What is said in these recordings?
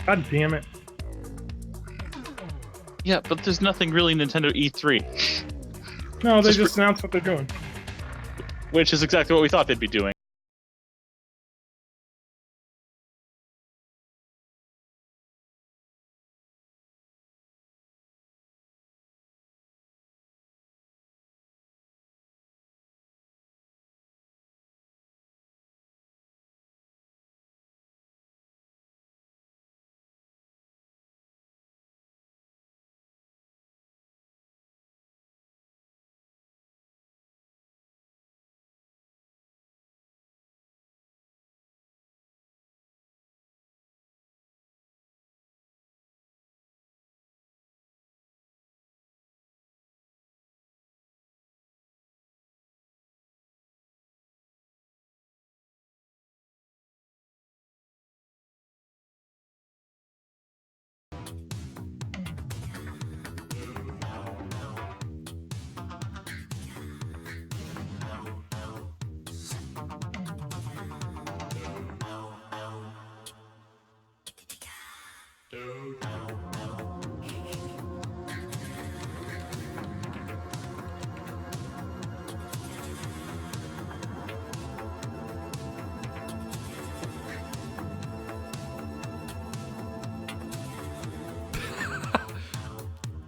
God damn it. Yeah, but there's nothing really Nintendo E3. No, they Just just announced what they're doing. which is exactly what we thought they'd be doing.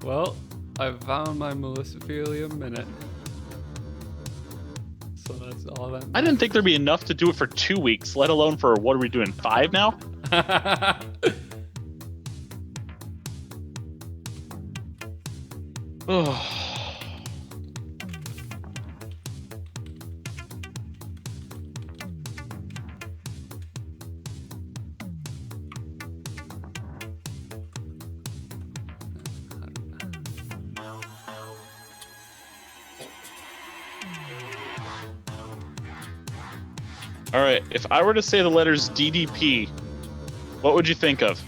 Well, I've found my Melissophilia minute. So that's all that I didn't think there'd be enough to do it for 2 weeks, let alone for what are we doing, 5 now? Oh. All right, if I were to say the letters DDP, what would you think of?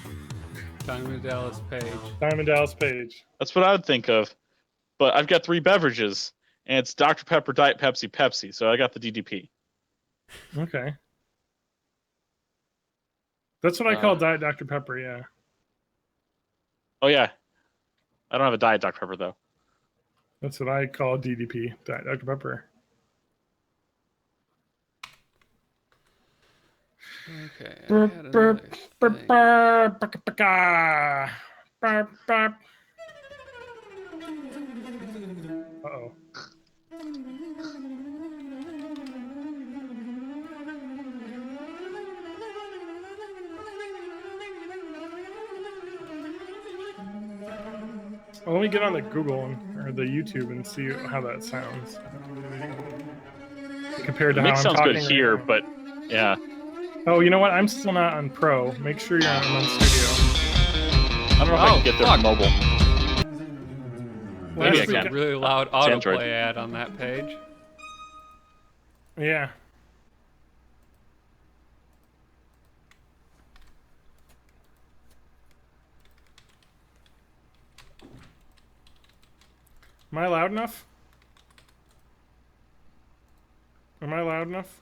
Diamond Dallas Page. Diamond Dallas Page. That's what I would think of. But I've got 3 beverages, and it's Dr. Pepper, Diet Pepsi, Pepsi, so I got the DDP. Okay. That's what I call Diet Dr. Pepper, yeah. Oh, yeah. I don't have a Diet Dr. Pepper, though. That's what I call DDP, Diet Dr. Pepper. Okay. Burp, burp, burp, burp, burp, burp, burp, burp. Uh-oh. Well, let me get on the Google or the YouTube and see how that sounds compared to The how mix I'm sounds talking good right here, now. but yeah. Oh, you know what? I'm still not on Pro. Make sure you're on Studio. I don't know if I can get there from mobile. Maybe I There's a can. really loud It's Android. autoplay ad on that page. Yeah. Am I loud enough? Am I loud enough?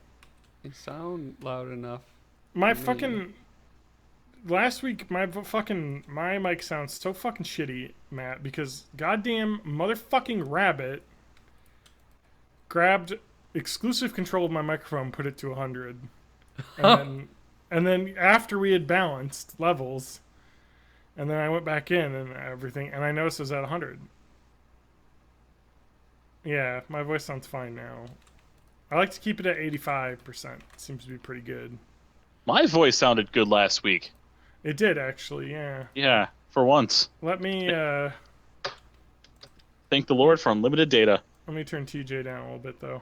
You sound loud enough. My to me. fucking last week, my mic sounds so fucking shitty, Matt, because goddamn motherfucking rabbit grabbed exclusive control of my microphone, put it to 100, and then after we had balanced levels, and then I went back in and everything, and I noticed it was at 100. Yeah, my voice sounds fine now. I like to keep it at 85%. Seems to be pretty good. My voice sounded good last week. It did, actually, yeah. Yeah, for once. Let me Thank the Lord for unlimited data. let me turn TJ down a little bit, though.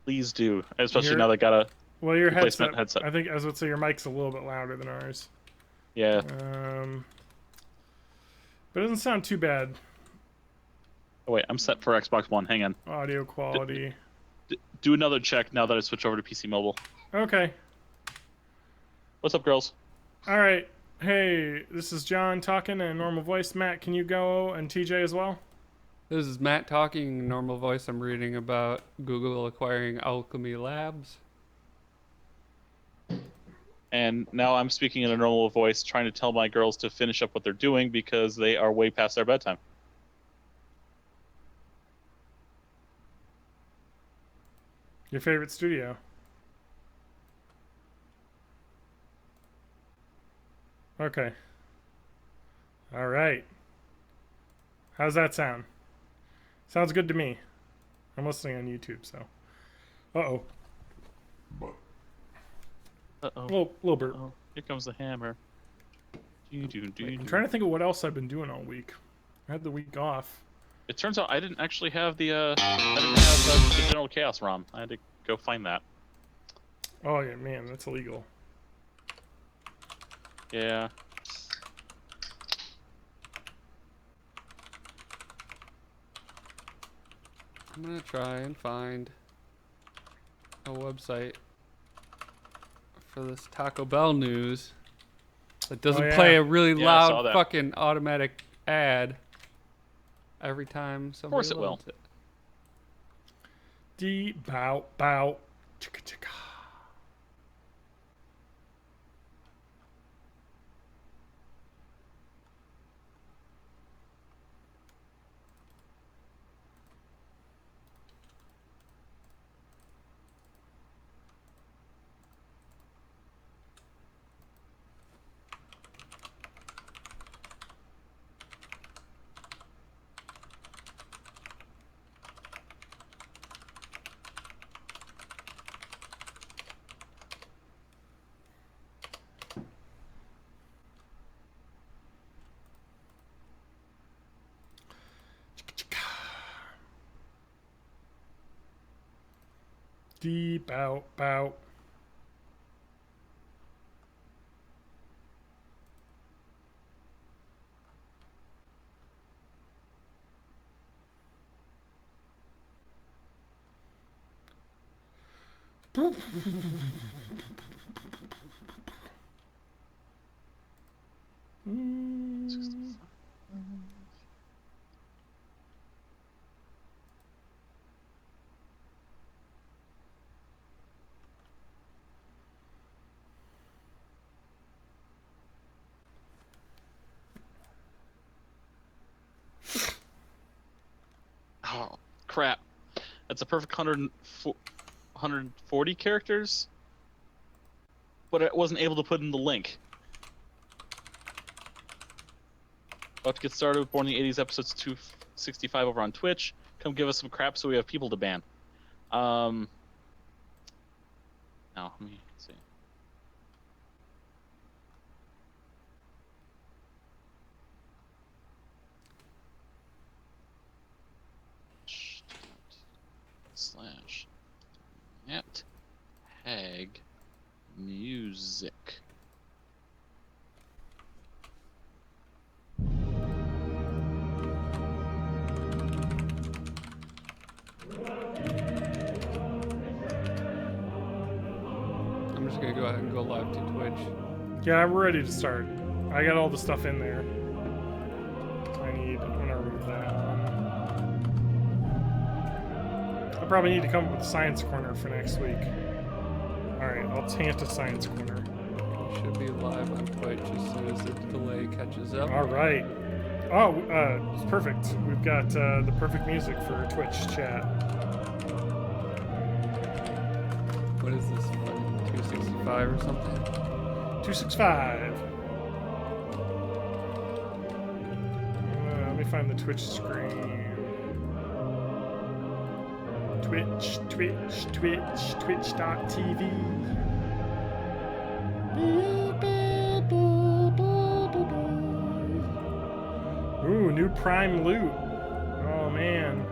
Please do, especially Your- now they got a Well, your replacement headset, headset. I think, as I would say, your mic's a little bit louder than ours. Yeah. But it doesn't sound too bad. Oh wait, I'm set for Xbox One. Hang on. Audio quality. Do another check now that I switch over to PC Mobile. Okay. What's up, girls? All right. Hey, this is John talking in a normal voice. Matt, can you go, and TJ as well? This is Matt talking, normal voice. I'm reading about Google acquiring Alchemy Labs. And now I'm speaking in a normal voice, trying to tell my girls to finish up what they're doing because they are way past their bedtime. Your favorite studio? Okay. All right. How's that sound? Sounds good to me. I'm listening on YouTube, so. Uh-oh. Uh-oh. Little burp. Oh, here comes the hammer. I'm trying to think of what else I've been doing all week. I had the week off. It turns out I didn't actually have the General Chaos ROM. I had to go find that. Oh, yeah, man, that's illegal. Yeah. I'm gonna try and find a website for this Taco Bell news that doesn't play a really Yeah, I saw loud that. fucking automatic ad every time somebody course it will. loads it. Bow, bow, chicka, chicka. Deep out, bow. Oh, crap. That's a perfect 140 characters, but I wasn't able to put in the link. About to get started with Born in the 80s episodes 265 over on Twitch. Come give us some crap so we have people to ban. Now, let me see. Slash net hag music. I'm just gonna go ahead and go live to Twitch. Yeah, I'm ready to start. I got all the stuff in there. I'm gonna remove that. I probably need to come up with a science corner for next week. Alright, I'll chant a science corner. You should be live on Twitch as soon as the delay catches up. Alright. Oh, it's perfect. We've got the perfect music for Twitch chat. What is this? Fucking 265 or something? 265. Let me find the Twitch screen. Twitch, twitch.tv. Ooh, new Prime loot. Oh man.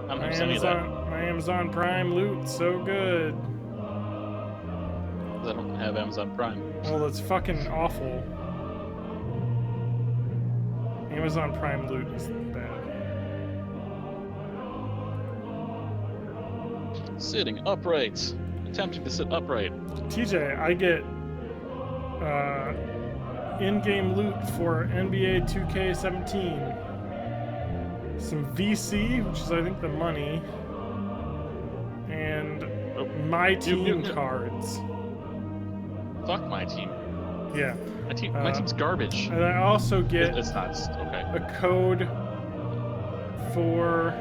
I'm not sending you that. My Amazon Prime loot, so good. I don't have Amazon Prime. Oh, that's fucking awful. Amazon Prime loot is bad. Sitting upright. Attempting to sit upright. TJ, I get in-game loot for NBA 2K17. Some VC, which is I think the money, and my team cards. Fuck my team. Yeah. My team's garbage. And I also get It's not. It's okay. a code for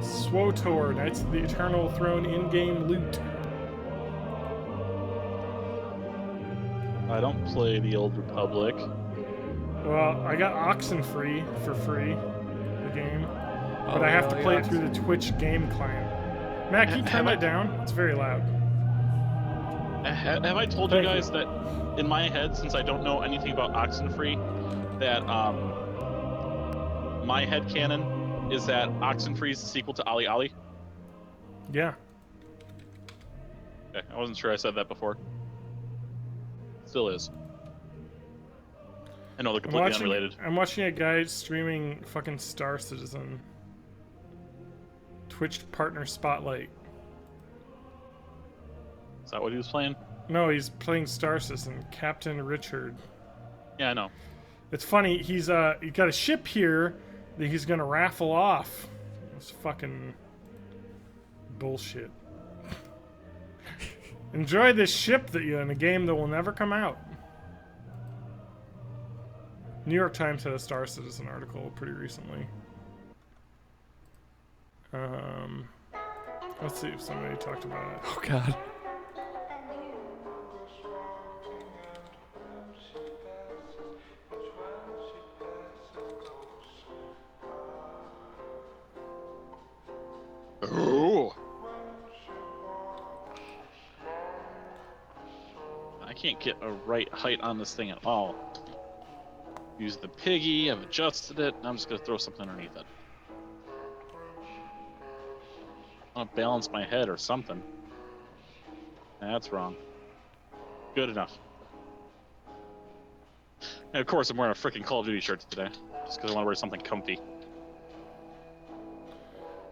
SWOTOR, Knights of the Eternal Throne in-game loot. I don't play the Old Republic. Well, I got Oxenfree for free, the game, but Oh, I have to yeah, play yeah. it through the Twitch game client. Matt, can you turn that down? It's very loud. Have I told Thank you you. guys that in my head, since I don't know anything about Oxenfree, that my headcanon is that Oxenfree is the sequel to Ali Ali? Yeah. Okay, I wasn't sure I said that before. Still is. I know they're completely unrelated. I'm watching a guy streaming fucking Star Citizen. Twitch partner spotlight. Is that what he was playing? No, he's playing Star Citizen. Captain Richard. Yeah, I know. It's funny. He got a ship here that he's gonna raffle off. It's fucking bullshit. Enjoy this ship that you in a game that will never come out. New York Times had a Star Citizen article pretty recently. Let's see if somebody talked about it. Oh God. Ooh. I can't get a right height on this thing at all. Use the piggy, I've adjusted it, and I'm just gonna throw something underneath it. I'll balance my head or something. That's wrong. Good enough. And of course I'm wearing a freaking Call of Duty shirt today. Just because I want to wear something comfy.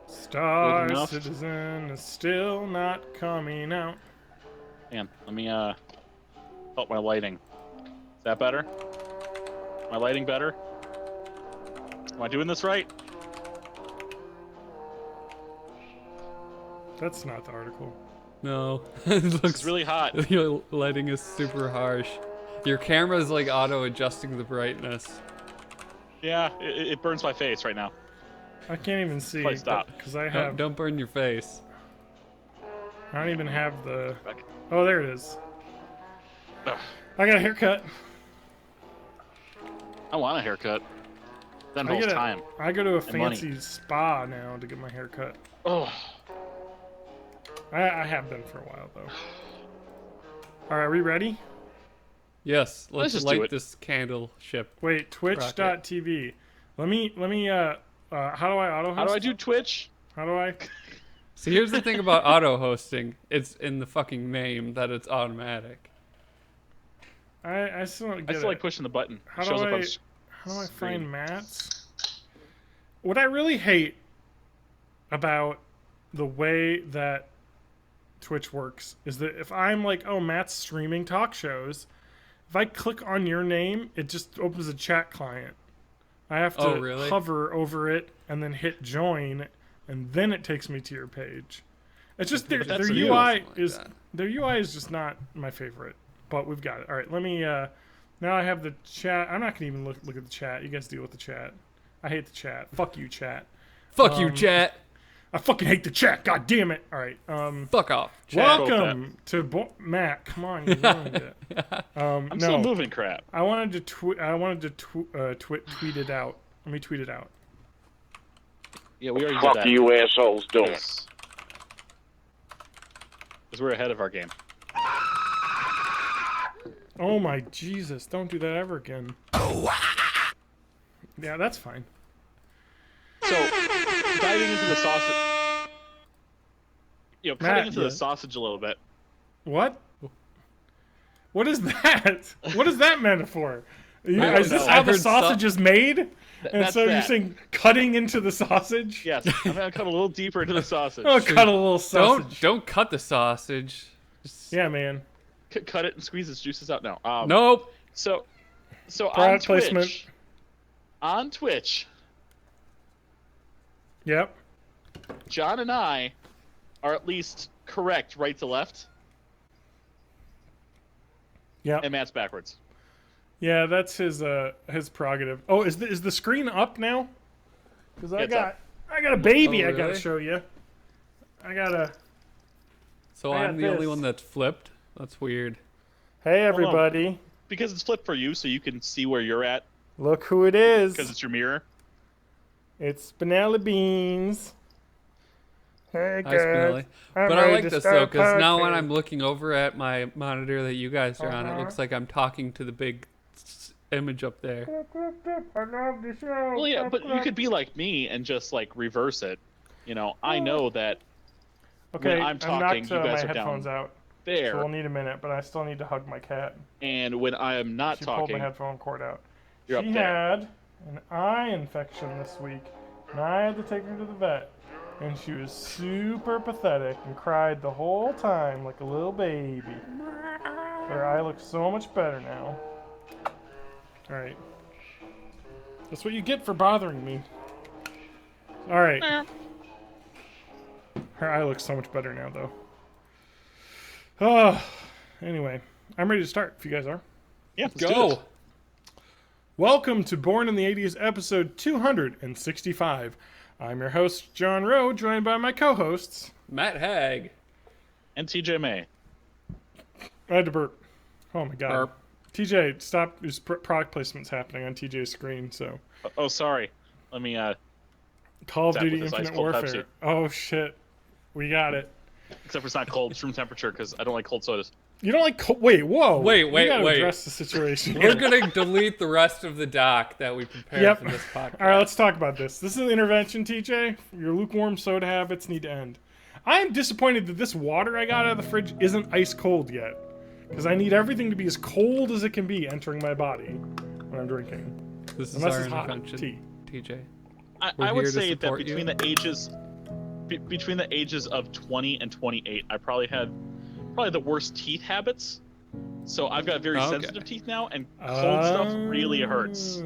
Star enough. Citizen is still not coming out. Man, let me help my lighting. Is that better? My lighting better? Am I doing this right? That's not the article. No. It It's looks really hot. Your lighting is super harsh. Your camera is like auto adjusting the brightness. Yeah, it burns my face right now. I can't even see Probably stop. because I have. Don't burn your face. I don't even have the. Back. Oh, there it is. Ugh. I got a haircut. I want a haircut. That I involves get a- time. I go to a And money. fancy spa now to get my hair cut. Oh, I have been for a while though. All right, are we ready? Yes, Let's let's just do light it. this candle ship. Wait, twitch.tv. Let me how do I auto host? how do I do Twitch? How do I? See, here's the thing about auto hosting. It's in the fucking name that it's automatic. I still don't I get still it. like pushing the button. How It do shows up I- on How do I screen. find Matt's? What I really hate about the way that Twitch works is that if I'm like, oh, Matt's streaming talk shows, if I click on your name, it just opens a chat client. I have to Oh, really? hover over it and then hit join, and then it takes me to your page. It's just their that's UI new. Like is that. their UI is just not my favorite, but we've got it. All right, let me. Now I have the chat. I'm not gonna even look at the chat. You guys deal with the chat. I hate the chat. Fuck you, chat. Fuck you, chat. I fucking hate the chat. God damn it. All right. Fuck off, chat. Welcome to Matt. Come on, you ruined it. I'm no, still moving crap. I wanted to tweet it out. Let me tweet it out. Yeah, we already did Fuck that. are you assholes doing? Because we're ahead of our game. Oh my Jesus! Don't do that ever again. Yeah, that's fine. So, diving into the sausage, cutting Matt, into yeah. the sausage a little bit. What? What is that? What is that metaphor? don't Is this know. how I the heard sausage is made? And that's so you're that. saying cutting into the sausage? Yes, I'm gonna cut a little deeper into the sausage. Oh, cut a little sausage. Don't cut the sausage. Just- Yeah, man. Cut it and squeeze its juices out. No. Nope. So on Product Twitch, placement. on Twitch, Yep. John and I are at least correct right to left. Yeah. And Matt's backwards. Yeah, that's his prerogative. Oh, is the screen up now? Because It's up. I got a baby Oh, I gotta really? show you. I gotta. So I I'm got the only this. one that's flipped. That's weird. Hey on. everybody, Because it's flipped for you, so you can see where you're at. look who it Because is. it's your mirror. It's Banana Beans. Hey Hi, guys, Spinelli. I'm But I ready like to this start though, a because now when podcast. I'm looking over at my monitor that you guys are on, it looks like I'm talking to the big image up there. I love the show. Well, yeah, but you could be like me and just like reverse it. You know, I know that when Okay, I'm I've talking, knocked you guys my are headphones down out, so there, we'll need a minute. But I still need to hug my cat. and when I am not She pulled my talking, headphone cord out. you're She up there. had an eye infection this week, and I had to take her to the vet. And she was super pathetic and cried the whole time like a little baby. But her eye looks so much better now. Alright. That's what you get for bothering me. Alright. Her eye looks so much better now, though. Anyway, I'm ready to start if you guys are. Yeah, let's do Go. it. Welcome to Born in the 80s, episode 265. I'm your host, John Rowe, joined by my co-hosts. Matt Hag. And TJ May. I had to burp. Oh my god. Burp. TJ, stop. There's product placements happening on TJ's screen, so. Oh, sorry. Let me Call of Zach Duty with his ice Infinite cold Warfare. Pepsi. Oh shit. We got it. Except for it's not cold, it's room temperature because I don't like cold sodas. You don't like wait, whoa. Wait, We gotta wait. address the situation. We're going to delete the rest of the doc that we prepared Yep. for this podcast. All right, let's talk about this. This is an intervention, TJ. Your lukewarm soda habits need to end. I am disappointed that this water I got out of the fridge isn't ice cold yet. Because I need everything to be as cold as it can be entering my body when I'm drinking. This is Unless our it's hot intervention, tea. TJ. I We're would here to say that support between you. the ages between the ages of 20 and 28, I probably had the worst teeth habits. So I've got very Okay. sensitive teeth now, and cold stuff really hurts.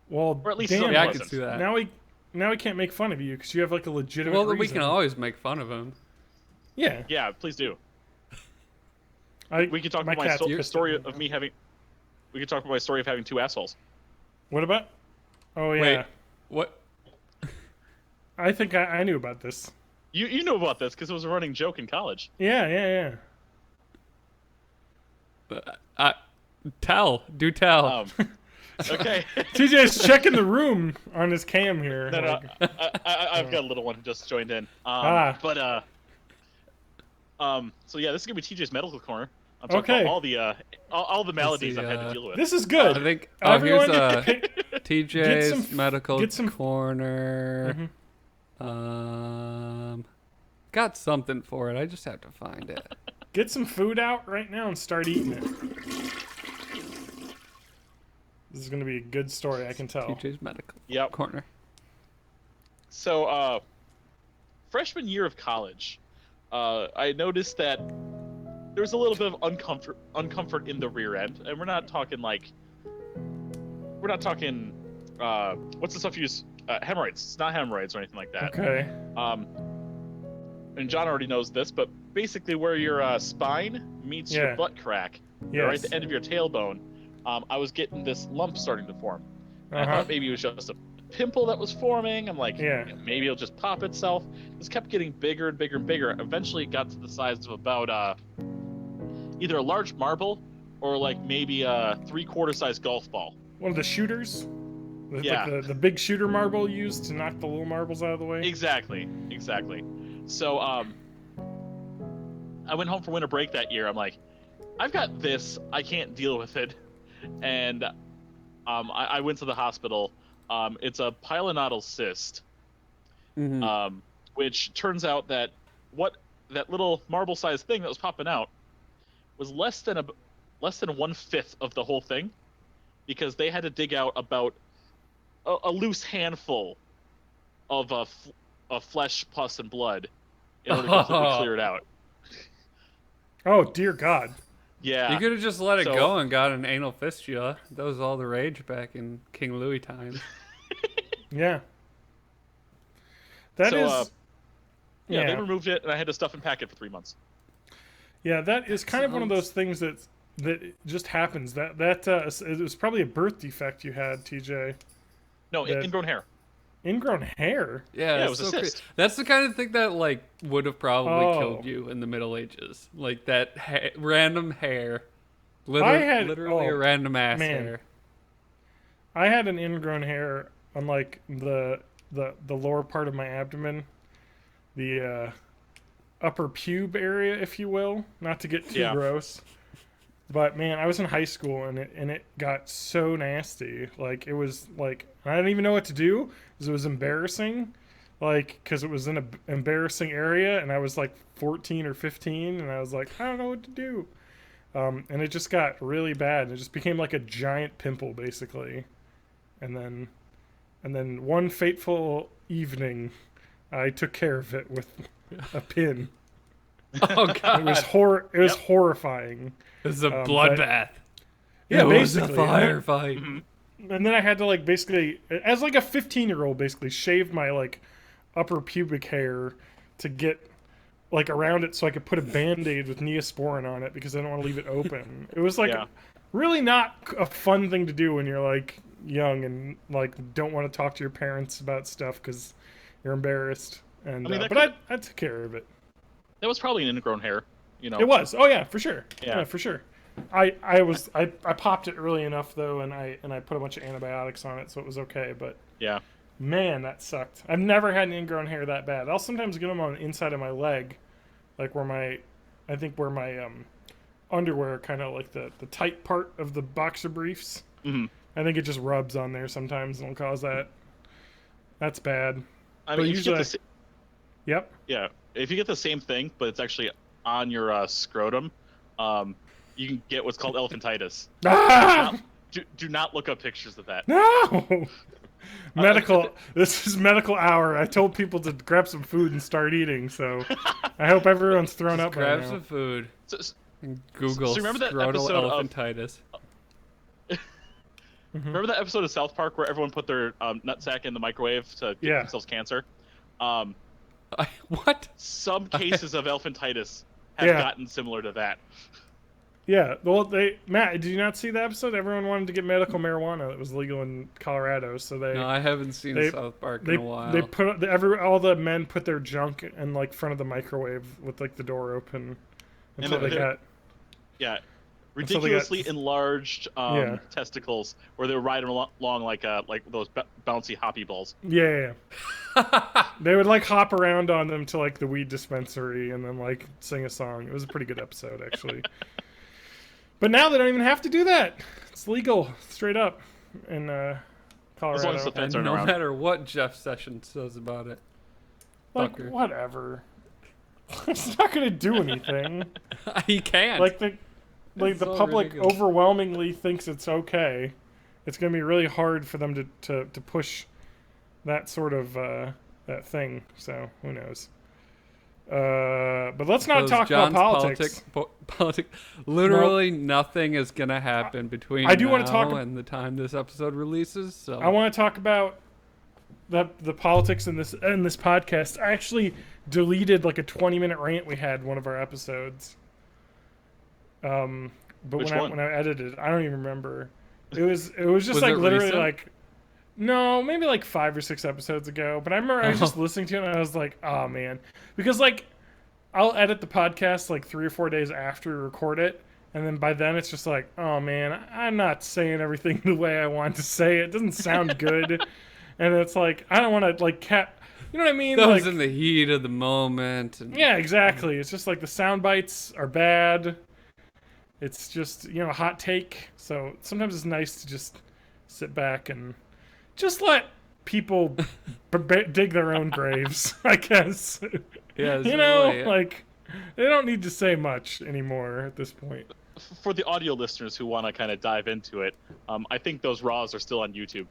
Well, Or at least damn, some Yeah, I wasn't. can see that. now we can't make fun of you because you have like a legitimate Well, then we reason. can always make fun of him. Yeah. Yeah, please do. We We could talk about my cat's pissed at story me. of me having. We could talk about my story of having two assholes. What about? Oh yeah. Wait, what? I think I knew about this. You know about this because it was a running joke in college. Yeah. Do tell. Okay. TJ's checking the room on his cam here. No, like- I've got a little one who just joined in. So yeah, this is gonna be TJ's medical corner. I'm talking Okay. about all the maladies the, I've had to deal with. This is good. I think. Everyone Here's get TJ's some- medical get some- corner. Got something for it. I just have to find it. Get some food out right now and start eating it. This is gonna be a good story, I can tell. TJ's medical Yep. corner. So, freshman year of college, I noticed that there was a little bit of uncomfort in the rear end, and we're not talking what's the stuff you use? Hemorrhoids. It's not hemorrhoids or anything like that. Okay. And John already knows this, but basically where your spine meets Yeah. your butt crack, Yes. right at the end of your tailbone, I was getting this lump starting to form. And I Uh-huh. thought maybe it was just a pimple that was forming. I'm like, Yeah. maybe it'll just pop itself. This kept getting bigger and bigger and bigger. Eventually it got to the size of about either a large marble or like maybe a 3/4 size golf ball. One of the shooters. Yeah. Like the big shooter marble used to knock the little marbles out of the way. Exactly. So I went home for winter break that year. I'm like, I've got this. I can't deal with it. And I went to the hospital. It's a pilonidal cyst, Mhm. which turns out that that little marble-sized thing that was popping out was less than 1/5 of the whole thing, because they had to dig out about a loose handful of flesh, pus, and blood in order to completely clear it out. Oh dear God. Yeah. You could have just let it So- go and got an anal fistula. That was all the rage back in King Louis times. Yeah. That So, is. yeah, yeah. they removed it, and I had to stuff and pack it for 3 months. Yeah, that is kind of one of Sounds- those things that just happens. It was probably a birth defect you had, TJ. No, That ingrown hair. ingrown hair. Yeah, Yeah, it it's was a so crazy. cyst. That's the kind of thing that like would have probably Oh. killed you in the Middle Ages. Like that random hair, I had literally a random ass man. hair. I had an ingrown hair on like the lower part of my abdomen, the upper pube area, if you will. Not to get too Yeah. gross, but man, I was in high school and it got so nasty. Like it was like I didn't even know what to do because it was embarrassing. Like because it was in an embarrassing area and I was like 14 or 15 and I was like I don't know what to do. And it just got really bad. It just became like a giant pimple basically. And then one fateful evening, I took care of it with a pin. Oh god, It was It was horrifying. this is a but- bloodbath. Yeah, It was a basically. firefight. And then I had to like basically, as like a 15-year-old, basically shave my like upper pubic hair to get like around it so I could put a band-aid with Neosporin on it because I don't want to leave it open. It was like Yeah. really not a fun thing to do when you're like young and like don't want to talk to your parents about stuff because you're embarrassed. And I mean, that but I took care of it. That was probably an ingrown hair. You know. It was. Oh yeah, for sure. Yeah. Yeah, for sure. I popped it early enough though, and I put a bunch of antibiotics on it, so it was okay. But Yeah. man, that sucked. I've never had an ingrown hair that bad. I'll sometimes get them on the inside of my leg, like where my underwear, kind of like the tight part of the boxer briefs. hmm I think it just rubs on there sometimes and will cause that. That's bad. I But mean, if you get usually- the, Yep. yeah, if you get the same thing, but it's actually on your scrotum, you can get what's called elephantitis. Ah! Do not look up pictures of that. No. Medical. This is medical hour. I told people to grab some food and start eating. So I hope everyone's thrown up by Grab now. some food. So, And Google remember that scrotal episode of- elephantitis. remember that episode of South Park where everyone put their nutsack in the microwave to give Yeah. themselves cancer? What? Some cases of elephantitis have Yeah. gotten similar to that. Yeah. Well, Matt, did you not see the episode? Everyone wanted to get medical marijuana that was legal in Colorado, so they No, I haven't seen they- South Park they in a while. they put all the men put their junk in like front of the microwave with like the door open until they they're- got Yeah. so they got- Ridiculously enlarged Yeah. testicles where they were riding along like those bouncy hoppy balls. yeah. They would like hop around on them to like the weed dispensary and then like sing a song. It was a pretty good episode actually. But now they don't even have to do that. It's legal straight up in Colorado. As long as the fence and aren't no around. matter what Jeff Sessions says about it. Like fucker. whatever. It's not gonna do anything. He can't. Like the so public ridiculous. overwhelmingly thinks it's okay. It's gonna be really hard for them to push that sort of that thing. So who knows? But let's not Those talk John's about politics. Literally nothing is gonna happen between I do now wanna talk- and the time this episode releases. So I want to talk about the politics in this podcast. I actually deleted like a 20-minute rant we had in one of our episodes. But Which one? when I edited it, I don't even remember. It was just Was like it literally recent? like no, maybe like 5 or 6 episodes ago. But I remember I was just listening to it and I was like, oh man, because like I'll edit the podcast like 3 or 4 days after we record it. And then by then it's just like, oh man, I'm not saying everything the way I want to say it. It doesn't sound good. And it's like, I don't want to like you know what I mean? that Like, was in the heat of the moment. And yeah, exactly. It's just like the sound bites are bad. It's just, a hot take. So sometimes it's nice to just sit back and just let people dig their own graves, I guess. yeah, You know, really, like, they don't need to say much anymore at this point. For the audio listeners who want to kind of dive into it, I think those raws are still on YouTube.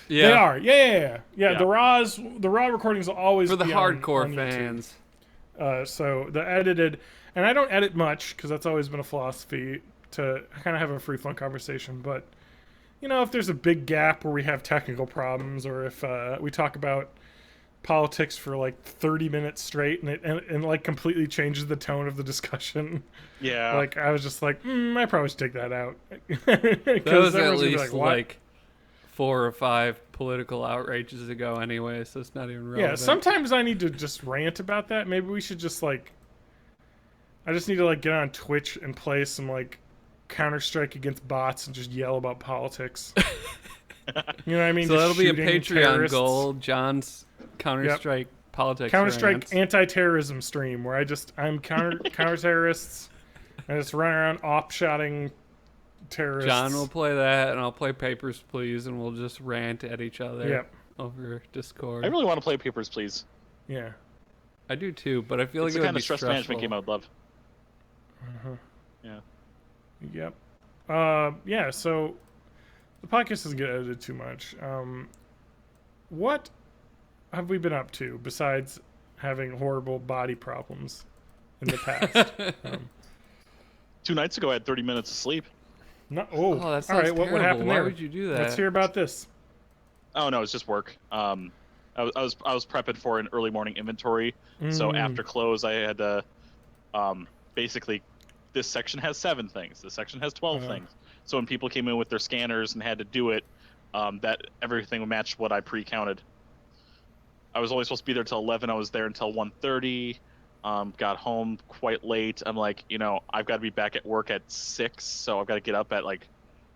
yeah, They are. Yeah. Yeah. The raw recordings will always for the be on hardcore YouTube. fans. So the edited, and I don't edit much because that's always been a philosophy to kind of have a free flowing conversation. But if there's a big gap where we have technical problems, or if we talk about politics for like 30 minutes straight, and it like completely changes the tone of the discussion. Yeah. Like I was just like, I probably should take that out. That was at everyone's gonna be least "What?" like 4 or 5 political outrages ago anyway, so it's not even relevant. Yeah, sometimes I need to just rant about that. Maybe we should just like, I just need to like get on Twitch and play some like Counter-Strike against bots and just yell about politics. You know what I mean? So Just that'll be a shooting Patreon terrorists. goal, John's Counter-Strike politics Counter-Strike rants. anti-terrorism stream where I'm counter terrorists. I just run around op-shotting terrorists. John will play that, and I'll play Papers, Please, and we'll just rant at each other Yep. over Discord. I really want to play Papers, Please. Yeah. I do too, but I feel It's like the it would kind be of stress stressful. management game I would love. Uh-huh. Yeah. Yep. Yeah, so the podcast doesn't get edited too much. What have we been up to besides having horrible body problems in the past? 2 nights ago, I had 30 minutes of sleep. No, Oh, that all sounds right. What terrible. happened Why there? would you do that? Let's hear about this. Oh no, it's just work. I was prepping for an early morning inventory, so after close I had to basically, this section has 7 things, this section has 12 things. So when people came in with their scanners and had to do it, that everything matched what I pre-counted. I was only supposed to be there till 11. I was there until 1:30. Got home quite late. I'm like, I've got to be back at work at 6, so I've got to get up at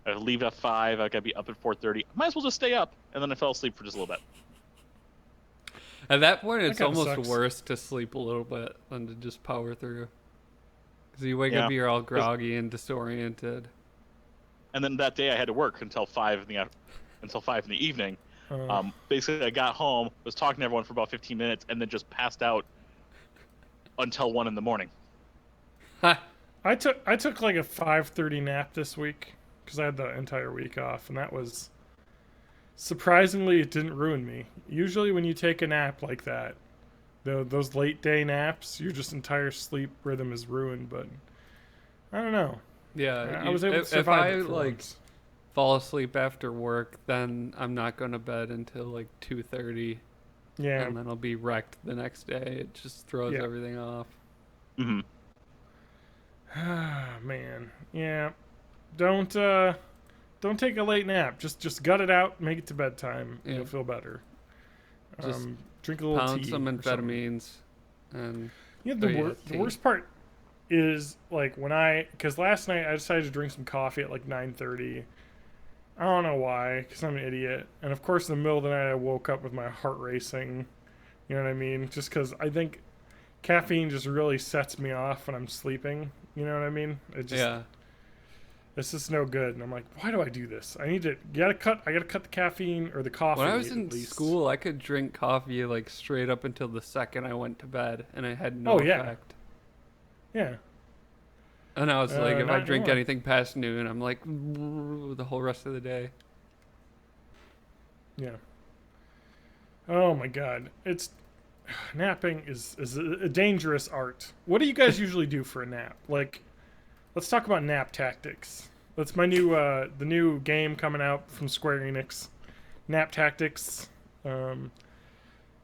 I leave at 5. I've got to be up at 4:30. Might as well just stay up. And then I fell asleep for just a little bit. At that point, it's That kinda almost sucks. worse to sleep a little bit than to just power through. Because you wake Yeah. up, you're all groggy and disoriented. And then that day I had to work until 5 in the evening. Basically, I got home, was talking to everyone for about 15 minutes, and then just passed out until 1 in the morning. I took like a 5:30 nap this week because I had the entire week off, and that was surprisingly, it didn't ruin me. Usually, when you take a nap like that, those late day naps, your just entire sleep rhythm is ruined. But I don't know. Yeah, I was able to if survive I it for like once. fall asleep after work, then I'm not going to bed until like 2:30, Yeah, and then I'll be wrecked the next day. It just throws Yeah. everything off. Mm-hmm. man. Yeah, don't take a late nap. Just gut it out, make it to bedtime. Yeah. You'll feel better. Just Drink a little Pound tea. some or something. amphetamines, and Yeah, Oh, yeah, the tea. worst part is like because last night I decided to drink some coffee at like 9:30. I don't know why, because I'm an idiot. And of course, in the middle of the night, I woke up with my heart racing. You know what I mean? Just because I think caffeine just really sets me off when I'm sleeping. You know what I mean? yeah. It's just no good. And I'm like, why do I do this? I gotta cut the caffeine or the coffee. When I was at in least. school, I could drink coffee like straight up until the second I went to bed, and it had no Oh, yeah. effect. Yeah. And I was like, if I not drink anymore. anything past noon, I'm like the whole rest of the day. Yeah. Oh my god. Napping is a dangerous art. What do you guys usually do for a nap? Like, let's talk about nap tactics. That's my the new game coming out from Square Enix. Nap Tactics. I don't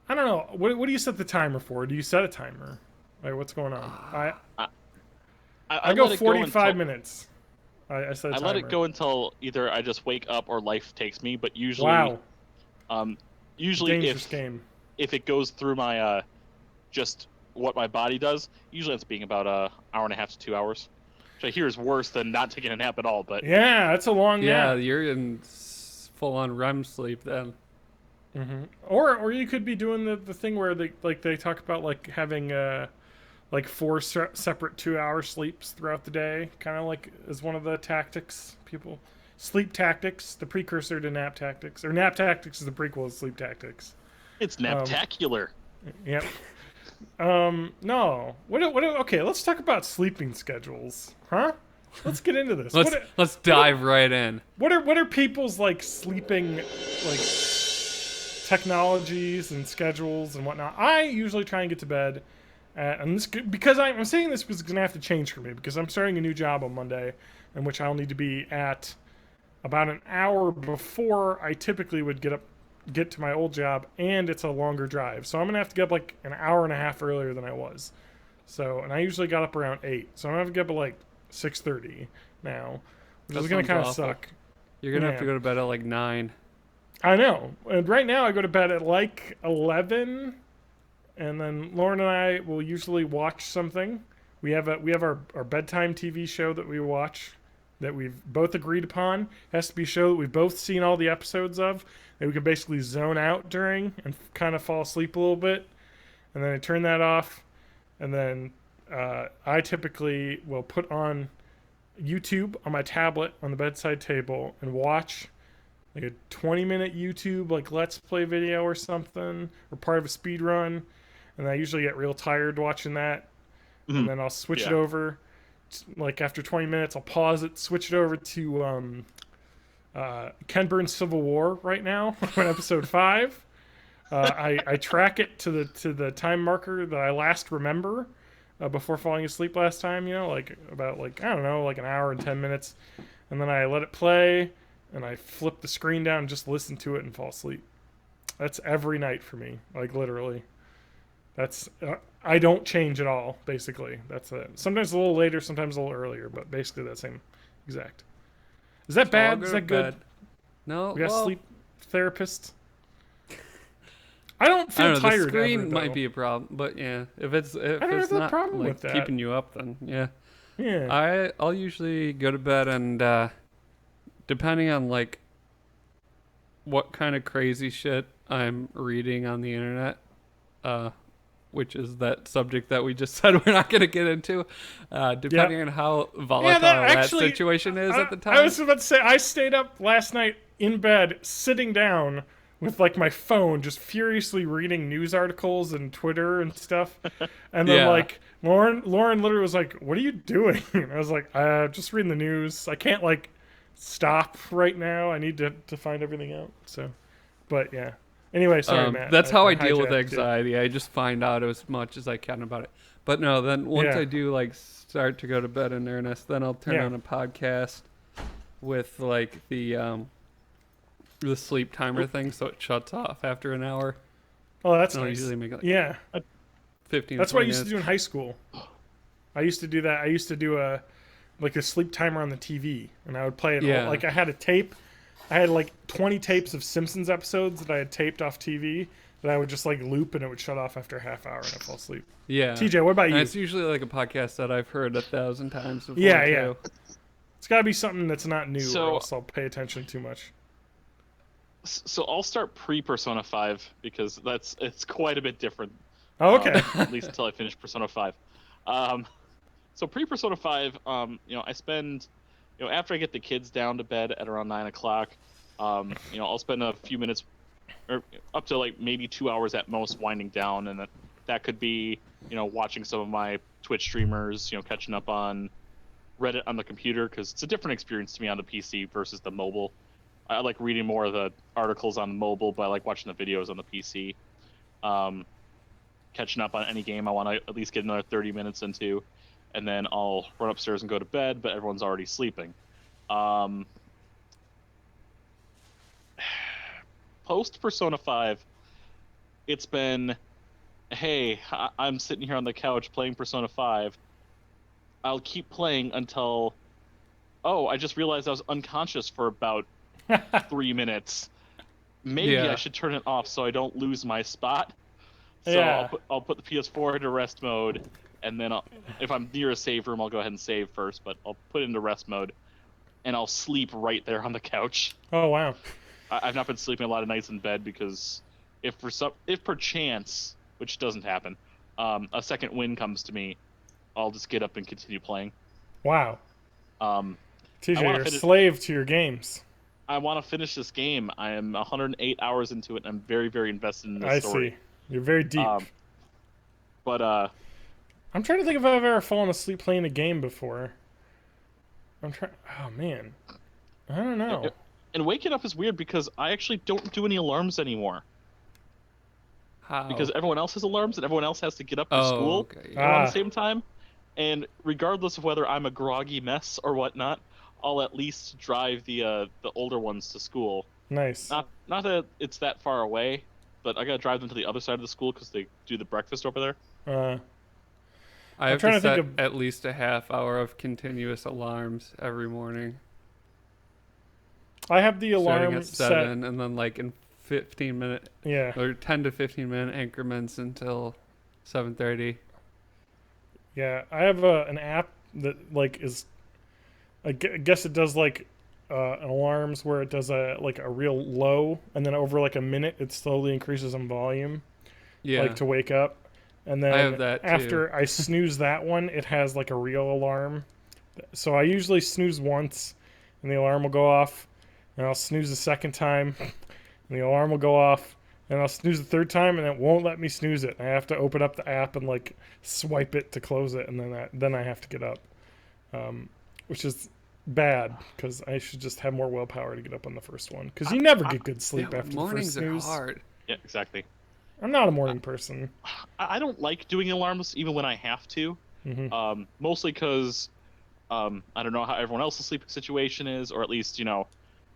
know. What do you set the timer for? Do you set a timer? Like, what's going on? I go let it 45 until- minutes. I set a I timer. let it go until either I just wake up or life takes me. But usually, Wow. usually Dangerous game. if it goes through my just what my body does, usually it's being about an hour and a half to 2 hours, which I hear is worse than not taking a nap at all. But Yeah, that's a long Yeah, nap. you're in full-on REM sleep then. Mm-hmm. Or you could be doing the thing where they talk about like having like 4 separate 2-hour sleeps throughout the day, kind of like as one of the tactics. People sleep tactics, the precursor to nap tactics, or nap tactics is the prequel to sleep tactics. it's naptacular. Yep. No. Okay, let's talk about sleeping schedules, huh? Let's get into this. Let's dive right in. What are people's like sleeping like technologies and schedules and whatnot? I usually try and get to bed and this because I'm saying this was gonna have to change for me because I'm starting a new job on Monday in which I'll need to be at about an hour before I typically would get up get to my old job, and it's a longer drive. So I'm gonna have to get up like an hour and a half earlier than I was. So, and I usually got up around 8, so I'm gonna have to get up at like 6:30 now, which That is gonna sounds kind of awful. suck. You're gonna have Yeah. to go to bed at like 9. I know. And right now I go to bed at like 11, and then Lauren and I will usually watch something. We have our bedtime TV show that we watch that we've both agreed upon. It has to be a show that we've both seen all the episodes of that we can basically zone out during and kind of fall asleep a little bit. And then I turn that off, and then I typically will put on YouTube on my tablet on the bedside table and watch like a 20-minute YouTube like let's play video or something, or part of a speed run, and I usually get real tired watching that, and then I'll switch it Yeah. over. Like after 20 minutes, I'll pause it, switch it over to Ken Burns' Civil War right now. I'm on episode 5. I track it to the time marker that I last remember before falling asleep last time. You know, like about like I don't know, like an hour and 10 minutes, and then I let it play, and I flip the screen down and just listen to it and fall asleep. That's every night for me, like literally. That's I don't change at all. Basically, that's it. Sometimes a little later, sometimes a little earlier, but basically that same exact. Is that So I'll bad? go Is to that good? bed. No, We got well, sleep therapist. I don't I feel don't know. The tired. screen ever, might though. be a problem, but yeah, if it's don't have a not problem like with that. keeping you up, then yeah. Yeah. I'll usually go to bed and depending on like what kind of crazy shit I'm reading on the internet, which is that subject that we just said we're not going to get into, depending on how volatile that actually, situation is at the time. I was about to say I stayed up last night in bed, sitting down with like my phone, just furiously reading news articles and Twitter and stuff, and then Yeah. like Lauren literally was like, "What are you doing?" And I was like, just reading the news. I can't like stop right now. I need to find everything out." So, but yeah. Anyway, sorry, Matt. That's how I deal with hijacked you. anxiety. I just find out as much as I can about it. But no, then once Yeah. I do like start to go to bed in earnest, then I'll turn Yeah. on a podcast with like the sleep timer thing, so it shuts off after an hour. Oh, that's And I'll nice. usually make it like Yeah. 15. That's what I 20 used to do in minutes. high school. I used to do that. I used to do a sleep timer on the TV, and I would play it. Yeah. Like I had a tape. I had like 20 tapes of Simpsons episodes that I had taped off TV that I would just like loop, and it would shut off after a half hour, and I'd fall asleep. Yeah. TJ, what about And you? it's usually like a podcast that I've heard 1,000 times before. Yeah, too. yeah. It's got to be something that's not new, So- or else I'll pay attention too much. So I'll start pre-Persona 5 because it's quite a bit different. Oh, okay. At least until I finish Persona 5. So pre-Persona 5, I spend, after I get the kids down to bed at around 9 o'clock, I'll spend a few minutes, or up to like maybe 2 hours at most, winding down, and that could be, watching some of my Twitch streamers, catching up on Reddit on the computer, because it's a different experience to me on the PC versus the mobile. I like reading more of the articles on the mobile, but I like watching the videos on the PC. Catching up on any game I want to at least get another 30 minutes into, and then I'll run upstairs and go to bed, but everyone's already sleeping. Post Persona 5, it's been, hey, I'm sitting here on the couch playing Persona 5. I'll keep playing until, I just realized I was unconscious for about 3 minutes. Maybe Yeah. I should turn it off so I don't lose my spot. So Yeah. I'll put the PS4 into rest mode, and then if I'm near a save room, I'll go ahead and save first. But I'll put it into rest mode, and I'll sleep right there on the couch. Oh, wow. I've not been sleeping a lot of nights in bed because if perchance, which doesn't happen, a second wind comes to me, I'll just get up and continue playing. Wow. I TJ, wanna you're a finish- slave to your games. I want to finish this game. I am 108 hours into it, and I'm very, very invested in this I story. see. You're very deep. But I'm trying to think if I've ever fallen asleep playing a game before. I'm trying. Oh man, I don't know. and waking up is weird because I actually don't do any alarms anymore. How? Because everyone else has alarms and everyone else has to get up for Oh, school okay. around Ah. the same time. And regardless of whether I'm a groggy mess or whatnot, I'll at least drive the older ones to school. Nice. Not that it's that far away, but I gotta drive them to the other side of the school because they do the breakfast over there. Uh, I I'm have trying to to think set of. at least a half hour of continuous alarms every morning, I have the starting alarm at set. 7, and then like in 15-minute Yeah. or 10 to 15-minute increments until 7:30. Yeah. I have an app that like is. Guess it does like an alarms where it does a like a real low, and then over like a minute it slowly increases in volume, like Yeah, to wake up. And I have then that too. after I snooze that one, it has like a real alarm. So I usually snooze once, and the alarm will go off, and I'll snooze the second time, and the alarm will go off, and I'll snooze the third time, and it won't let me snooze it. I have to open up the app and like swipe it to close it, and then I have to get up, which is bad because I should just have more willpower to get up on the first one. Because you never get good sleep Yeah, after the first mornings are snooze. hard. Yeah, exactly. I'm not a morning person. I don't like doing alarms even when I have to. Hmm. Mostly because I don't know how everyone else's sleeping situation is, or at least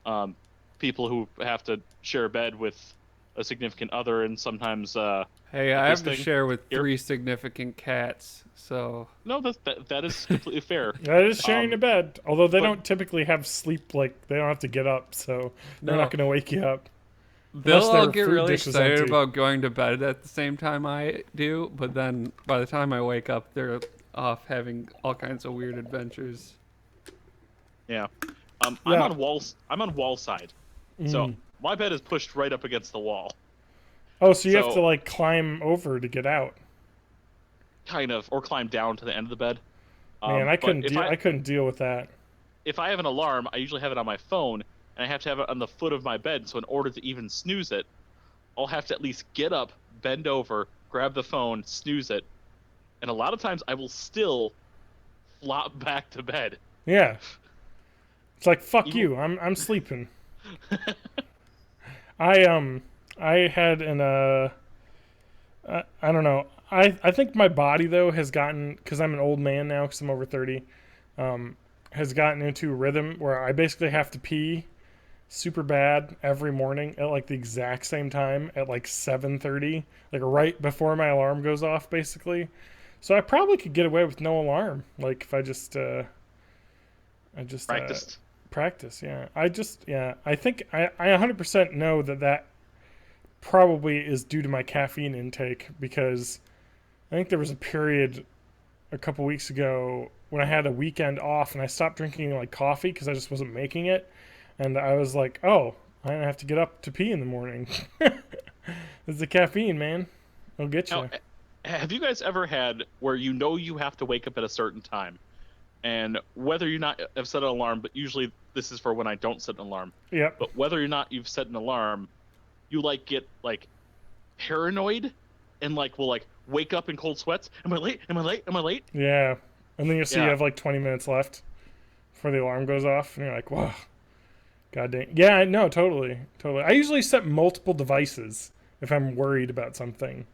um, people who have to share a bed with a significant other, and sometimes Hey, like I this have to thing share with here. 3 significant cats, so No, that is completely fair. That is sharing a bed, although they but- don't typically have sleep, like they don't have to get up, so they're No. not going to wake you up. they'll all their get food really dish is excited empty. about going to bed at the same time I do, but then by the time I wake up, they're off having all kinds of weird adventures. Yeah. I'm Yeah. on walls. I'm on wall side, so Mm. my bed is pushed right up against the wall, Oh, so you have so- to like climb over to get out. kind of, or climb down to the end of the bed. Man, I But couldn't if deal. I couldn't deal with that. if I have an alarm, I usually have it on my phone, and I have to have it on the foot of my bed. So in order to even snooze it, I'll have to at least get up, bend over, grab the phone, snooze it, and a lot of times I will still flop back to bed. Yeah, it's like fuck Even- you. I'm sleeping. I had an I don't know. I think my body though has gotten, because I'm an old man now because I'm over 30, has gotten into a rhythm where I basically have to pee super bad every morning at like the exact same time at like 7:30, like right before my alarm goes off basically. So I probably could get away with no alarm, like if I just Practiced. practice. Yeah, I think I 100% know that probably is due to my caffeine intake, because I think there was a period a couple weeks ago when I had a weekend off and I stopped drinking like coffee because I just wasn't making it, and I was like, oh, I don't have to get up to pee in the morning. It's the caffeine, man. It'll get you. Now, have you guys ever had where you have to wake up at a certain time, and whether you not have set an alarm, but usually this is for when I don't set an alarm, Yep. but whether or not you've set an alarm, you like get like paranoid and like will like wake up in cold sweats. Am I late? Am I late? Am I late? Yeah. And then you see you Yeah. have like 20 minutes left before the alarm goes off, and you're like, whoa. God dang. Yeah, no, totally. Totally. I usually set multiple devices if I'm worried about something.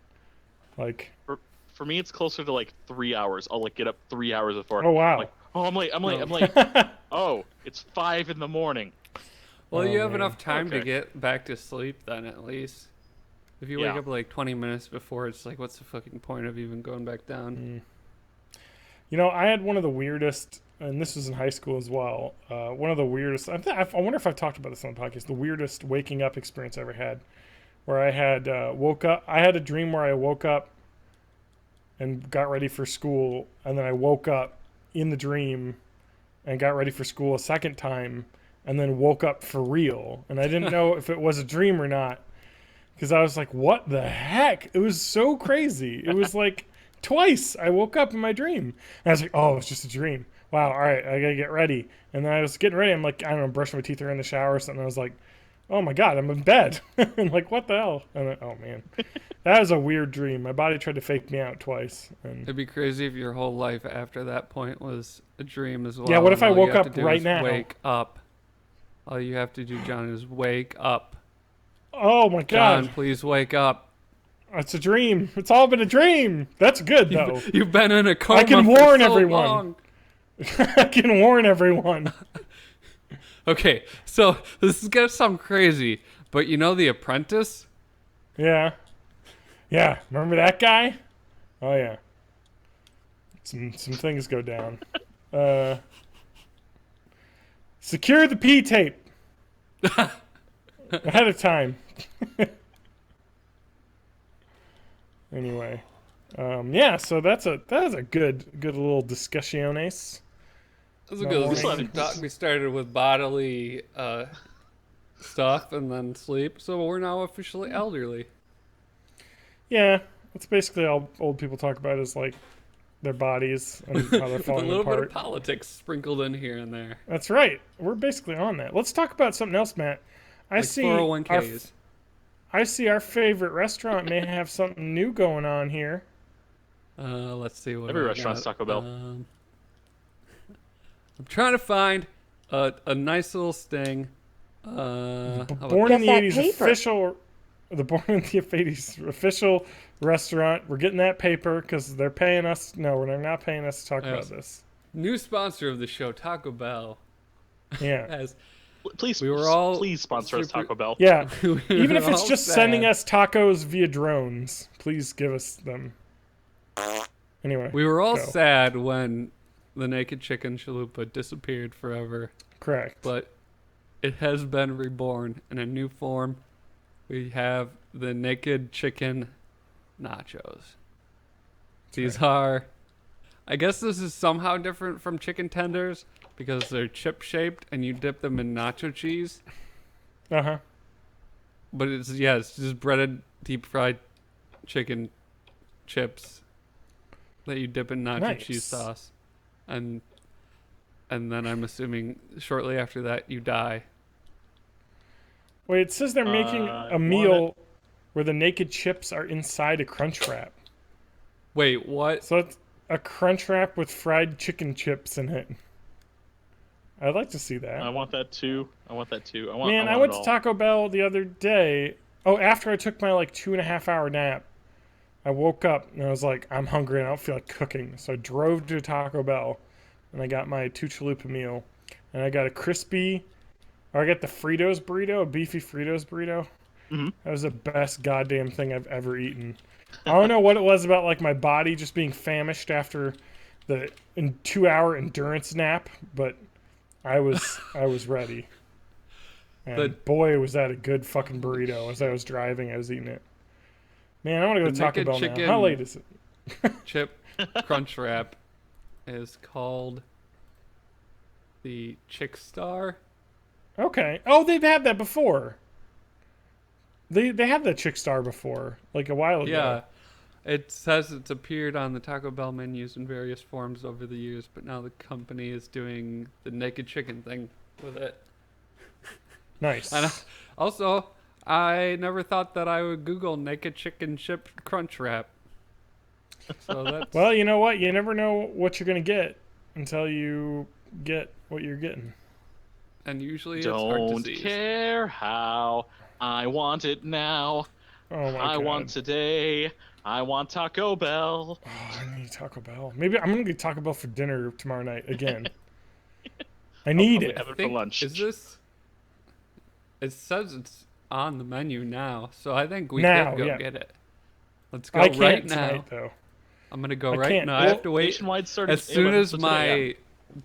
Like, For me, it's closer to like 3 hours. I'll like get up 3 hours before. oh, wow. Like, oh, I'm late. I'm late. I'm late. Oh, it's 5 in the morning. Well, Oh, you have man. enough time to Okay. get back to sleep then, at least. If you wake Yeah. up like 20 minutes before, it's like, what's the fucking point of even going back down? You know, I had one of the weirdest, and this was in high school as well. One of the weirdest. I wonder if I've talked about this on the podcast. The weirdest waking up experience I ever had, where I had woke up. I had a dream where I woke up and got ready for school, and then I woke up in the dream and got ready for school a second time, and then woke up for real. And I didn't know if it was a dream or not, because I was like, "What the heck?" It was so crazy. It was like twice I woke up in my dream, and I was like, "Oh, it's just a dream." Wow. All right, I gotta get ready. And then I was getting ready. I'm like, I don't know, brushing my teeth or in the shower or something. I was like, "Oh my god, I'm in bed." I'm like, "What the hell?" And then, oh man, that was a weird dream. My body tried to fake me out twice. And It'd be crazy if your whole life after that point was a dream as well. Yeah, what if and I all you woke have to up do right is now? Wake up. All you have to do, John, is wake up. oh my god, John, please wake up. it's a dream. It's all been a dream. That's good though. You've been in a coma can for warn so everyone. long. I can warn everyone. Okay, so this is gonna sound crazy, but you know The Apprentice? Yeah. Yeah. Remember that guy? Oh yeah. Some things go down. Secure the P tape ahead of time. Anyway, yeah. So that is a good little discussiones. This is a No good warning. talk. We started with bodily stuff and then sleep, so we're now officially elderly. Yeah, that's basically all old people talk about is like their bodies and how they're With a falling little bit apart. of politics sprinkled in here and there. That's right. We're basically on that. Let's talk about something else, Matt. I Like see 401ks. I see our favorite restaurant may have something new going on here. Let's see what Every I restaurant's got. Taco Bell. I'm trying to find a nice little sting. Born in Get the that 80s paper. official, the Born in the 80s official restaurant. We're getting that paper because they're paying us. No, we're not paying us to talk about Yes. this. New sponsor of the show, Taco Bell. Yeah. Has Please, We were all please sponsor us, super- Taco Bell. Yeah. we Even were if it's all just sad. sending us tacos via drones, please give us them. Anyway, We were all go. sad when the naked chicken chalupa disappeared forever, Correct. but it has been reborn in a new form. We have the naked chicken nachos. These are, I guess this is somehow different from chicken tenders because they're chip shaped and you dip them in nacho cheese. Uh-huh. But it's just breaded deep fried chicken chips that you dip in nacho Nice. cheese sauce. And then I'm assuming shortly after that you die. Wait, it says they're making a meal where the naked chips are inside a crunch wrap. Wait, what? So it's a crunch wrap with fried chicken chips in it. I'd like to see that. I want that too. I want that too. Man, I want went it to all. Taco Bell the other day. Oh, after I took my like 2.5 hour nap, I woke up and I was like, I'm hungry and I don't feel like cooking. So I drove to Taco Bell and I got my 2 chalupa meal. And I got a crispy, or I got the Fritos burrito, a beefy Fritos burrito. Mhm. That was the best goddamn thing I've ever eaten. I don't know what it was about like my body just being famished after the 2 hour endurance nap, but I was ready. And But- boy, was that a good fucking burrito. As I was driving, I was eating it. Man, I want to go to The Taco naked Bell now. chicken- How late is it? Chip crunch wrap is called the Chick Star. Okay. Oh, they've had that before. They had the Chick Star before, like a while ago. Yeah. It says it's appeared on the Taco Bell menus in various forms over the years, but now the company is doing the naked chicken thing with it. Nice. And also, I never thought that I would Google naked chicken chip crunch wrap. So that's Well, you know what? You never know what you're gonna get until you get what you're getting. and usually it's heart Don't disease. care how. I want it now. Oh my I god. want today. I want Taco Bell. Oh, I need Taco Bell. Maybe I'm gonna get Taco Bell for dinner tomorrow night again. I need Probably it. have it for think- lunch. Is this? It says it's on the menu now, so I think we Now, could go yeah. get it. Let's go I can't right now. tonight though. I'm gonna go I right can't. now. I Well, have to wait Nationwide starting as soon as so my today,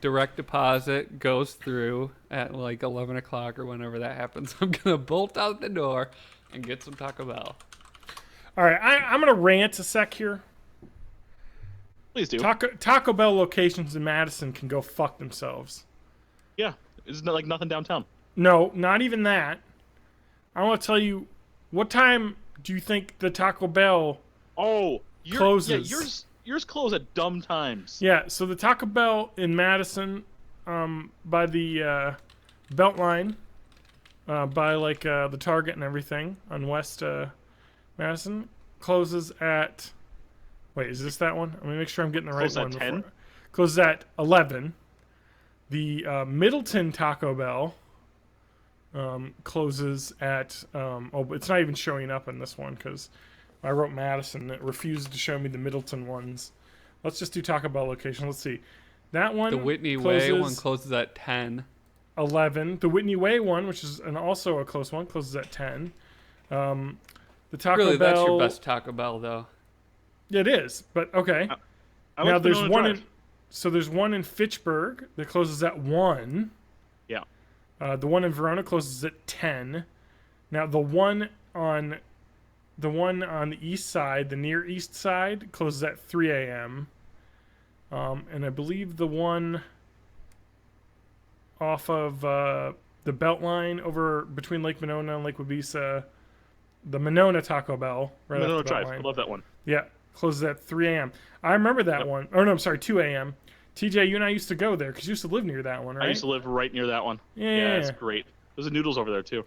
direct deposit goes through at like 11 o'clock or whenever that happens. I'm gonna bolt out the door and get some Taco Bell. All right, I'm gonna rant a sec here. Please do. Taco Bell locations in Madison can go fuck themselves. Yeah, it's not like nothing downtown. No, not even that. I want to tell you, what time do you think the Taco Bell? Oh, Closes. Yeah, yours close at dumb times. Yeah, so the Taco Bell in Madison, by the Beltline, by like the Target and everything on West Madison, closes at. Wait, is this that one? Let me make sure I'm getting the right Closes at one. 10? before- Closes at 11. The Middleton Taco Bell closes at. Oh, but it's not even showing up in this one because I wrote Madison. It refused to show me the Middleton ones. Let's just do Taco Bell location. Let's see. That one. The Whitney closes, Way one closes at 10. 11. The Whitney Way one, which is also a close one, closes at 10. The Taco Really, Bell. that's your best Taco Bell, though. It is, but okay. I Now like there's Winona one Drive. in. So there's one in Fitchburg that closes at 1. Yeah. The one in Verona closes at 10. Now the one on the east side, the near east side, closes at 3 a.m. And I believe the one off of the Beltline over between Lake Monona and Lake Wabisa, the Monona Taco Bell, right Winona off the Drive. I Beltline. love that one. Yeah, closes at 3 a.m. I remember that Yep. one. Oh no, I'm sorry, 2 a.m. TJ, you and I used to go there because you used to live near that one, right? I used to live right near that one. Yeah. It's great. There's a Noodles over there too.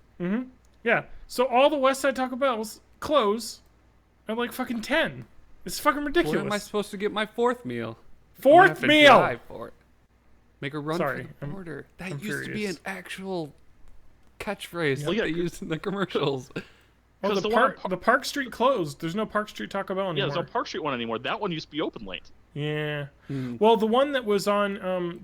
Yeah. So all the West Side Taco Bells close at like fucking 10. It's fucking Where ridiculous. am I supposed to get my fourth meal? I'm gonna Fourth have to meal. drive for it. Make a run Sorry, for the border. That I'm used to be furious. an actual catchphrase Well, that yeah, they used in the commercials. Oh, 'Cause the the one park, on the Park Street closed. There's no Park Street Taco Bell Yeah, anymore. there's no Park Street one anymore. That one used to be open late. Yeah. Well, the one that was on,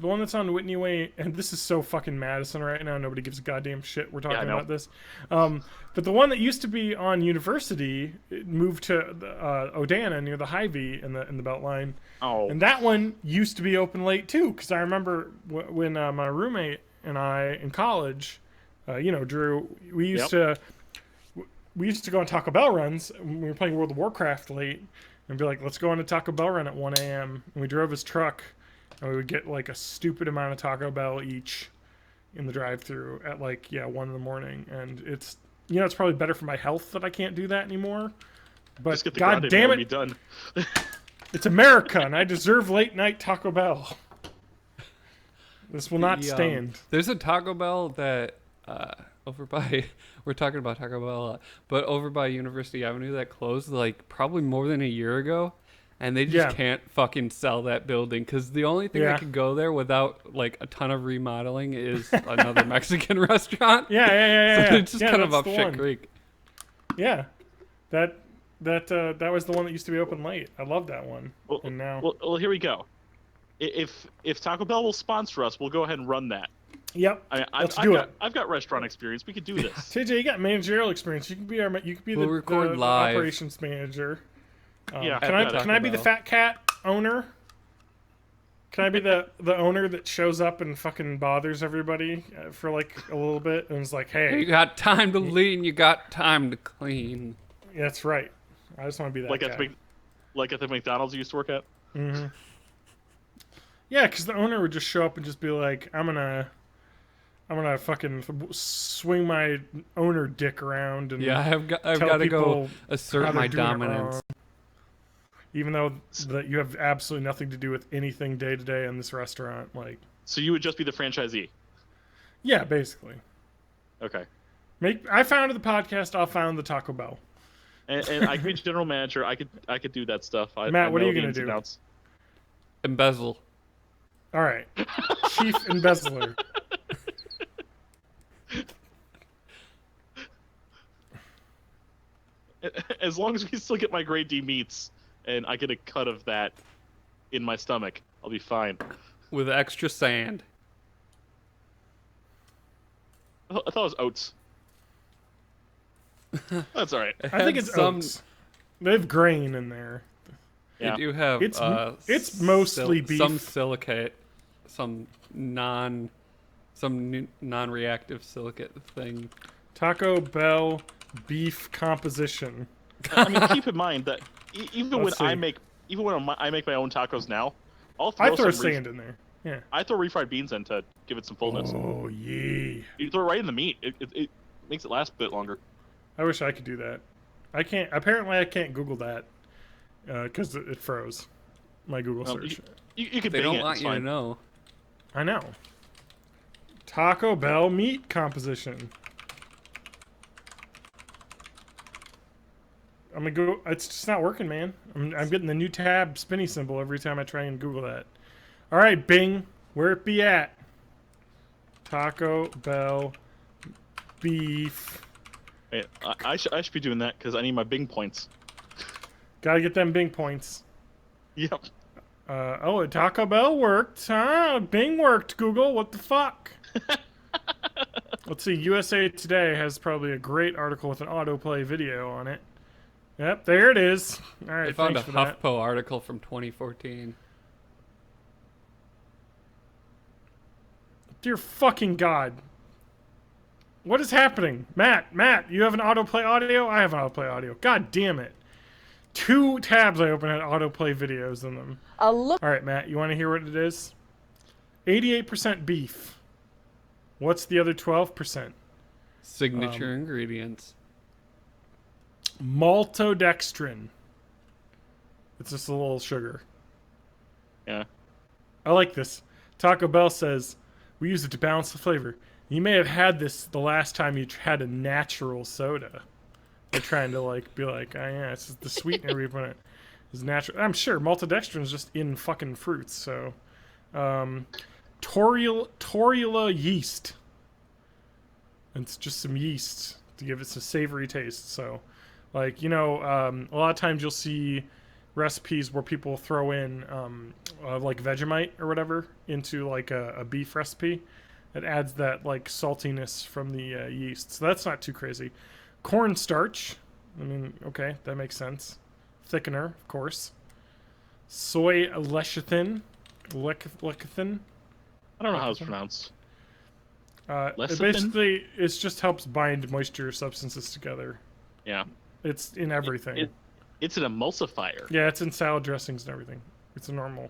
the one that's on Whitney Way, and this is so fucking Madison right now. Nobody gives a goddamn shit. We're talking I know. about this. But the one that used to be on University it moved to Odana near the Hy-Vee in the Beltline, Oh, and that one used to be open late too. Because I remember when my roommate and I in college, Drew, we used to go on Taco Bell runs when we were playing World of Warcraft late and be like, let's go on a Taco Bell run at 1 a.m. And we drove his truck and we would get like a stupid amount of Taco Bell each in the drive-thru at 1 in the morning. And it's probably better for my health that I can't do that anymore. But just get the god grande damn meal it, and be done. it's America and I deserve late night Taco Bell. This will not The, stand. There's a Taco Bell that over by we're talking about Taco Bell a lot, but over by University Avenue that closed like probably more than a year ago, and they just can't fucking sell that building because the only thing that could go there without like a ton of remodeling is another Mexican restaurant. Yeah. So it's just kind of that's up the shit one. creek. Yeah, that was the one that used to be open late. I love that one. Well, And now, well, here we go. If Taco Bell will sponsor us, we'll go ahead and run that. yep. I've got restaurant experience. We could do this. TJ, you got managerial experience. You can be We'll record live. operations manager. Yeah. Can at I be the Taco Bell. fat cat owner? Can I be the owner that shows up and fucking bothers everybody for like a little bit and is like, You hey, got time to lean, you got time to clean. that's right. I just want to be that like guy. at the McDonald's you used to work at. Yeah, because the owner would just show up and just be like, I'm gonna fucking swing my owner dick around and Yeah, I've got tell to go people assert how my they're doing it dominance. wrong. Even though that you have absolutely nothing to do with anything day to day in this restaurant, like, So you would just be the franchisee. yeah, basically. Okay. I founded the podcast. I'll found the Taco Bell. And I could be general manager. I could do that stuff. Matt, what are know you the gonna ins and do? outs. Embezzle. All right, Chief Embezzler. As long as we still get my grade D meats and I get a cut of that in my stomach, I'll be fine. With extra sand. I thought it was oats. That's all right. I think it's oats. They have grain in there. Yeah. They do have It's mostly beef. some silicate, some non-reactive silicate thing. Taco Bell beef composition. I mean, keep in mind that even when Let's see. I make my own tacos now, I'll I throw throw some sand in there. Yeah. I throw refried beans in to give it some fullness. Oh yeah. You throw it right in the meat. It makes it last a bit longer. I wish I could do that. I can't. Apparently, I can't Google that because it froze my Google Well, search. You could They bang don't it. want It's you to fine. know. I know. Taco Bell meat composition. I'm gonna go. It's just not working, man. I'm getting the new tab spinny symbol every time I try and Google that. All right, Bing, where it be at? Taco Bell beef. Hey, I should be doing that because I need my Bing points. Gotta get them Bing points. Yep. Oh, Taco Bell worked, huh? Bing worked, Google. What the fuck? Let's see. USA Today has probably a great article with an autoplay video on it. Yep, there it is. All right, I found a thanks for that. HuffPo article from 2014. Dear fucking God. What is happening? Matt, you have an autoplay audio? I have an autoplay audio. God damn it. 2 tabs I open had autoplay videos in them. Alright, Matt, you want to hear what it is? 88% beef. What's the other 12%? Signature ingredients. Maltodextrin. It's just a little sugar. Yeah. I like this. Taco Bell says, we use it to balance the flavor. You may have had this the last time you had a natural soda. They're trying to like be like, oh yeah, it's just the sweetener we put in it is natural. I'm sure maltodextrin is just in fucking fruits. So, torula yeast. It's just some yeast to give it a savory taste. So, like, a lot of times you'll see recipes where people throw in like Vegemite or whatever into like a beef recipe. It adds that like saltiness from the yeast. So that's not too crazy. Cornstarch. I mean, okay, that makes sense. Thickener, of course. Soy lecithin. Lecithin. I don't know how it's pronounced. It just helps bind moisture substances together. Yeah. It's in everything. It's an emulsifier. Yeah, it's in salad dressings and everything. It's a normal.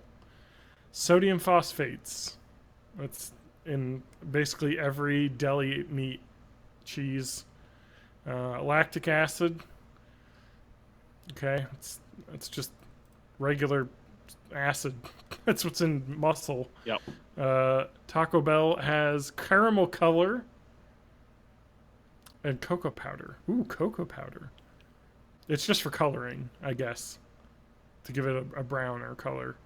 Sodium phosphates. It's in basically every deli meat, cheese. Lactic acid. Okay, it's just regular acid. That's what's in muscle. Yep. Taco Bell has caramel color and cocoa powder. Ooh, cocoa powder. It's just for coloring, I guess, to give it a browner color.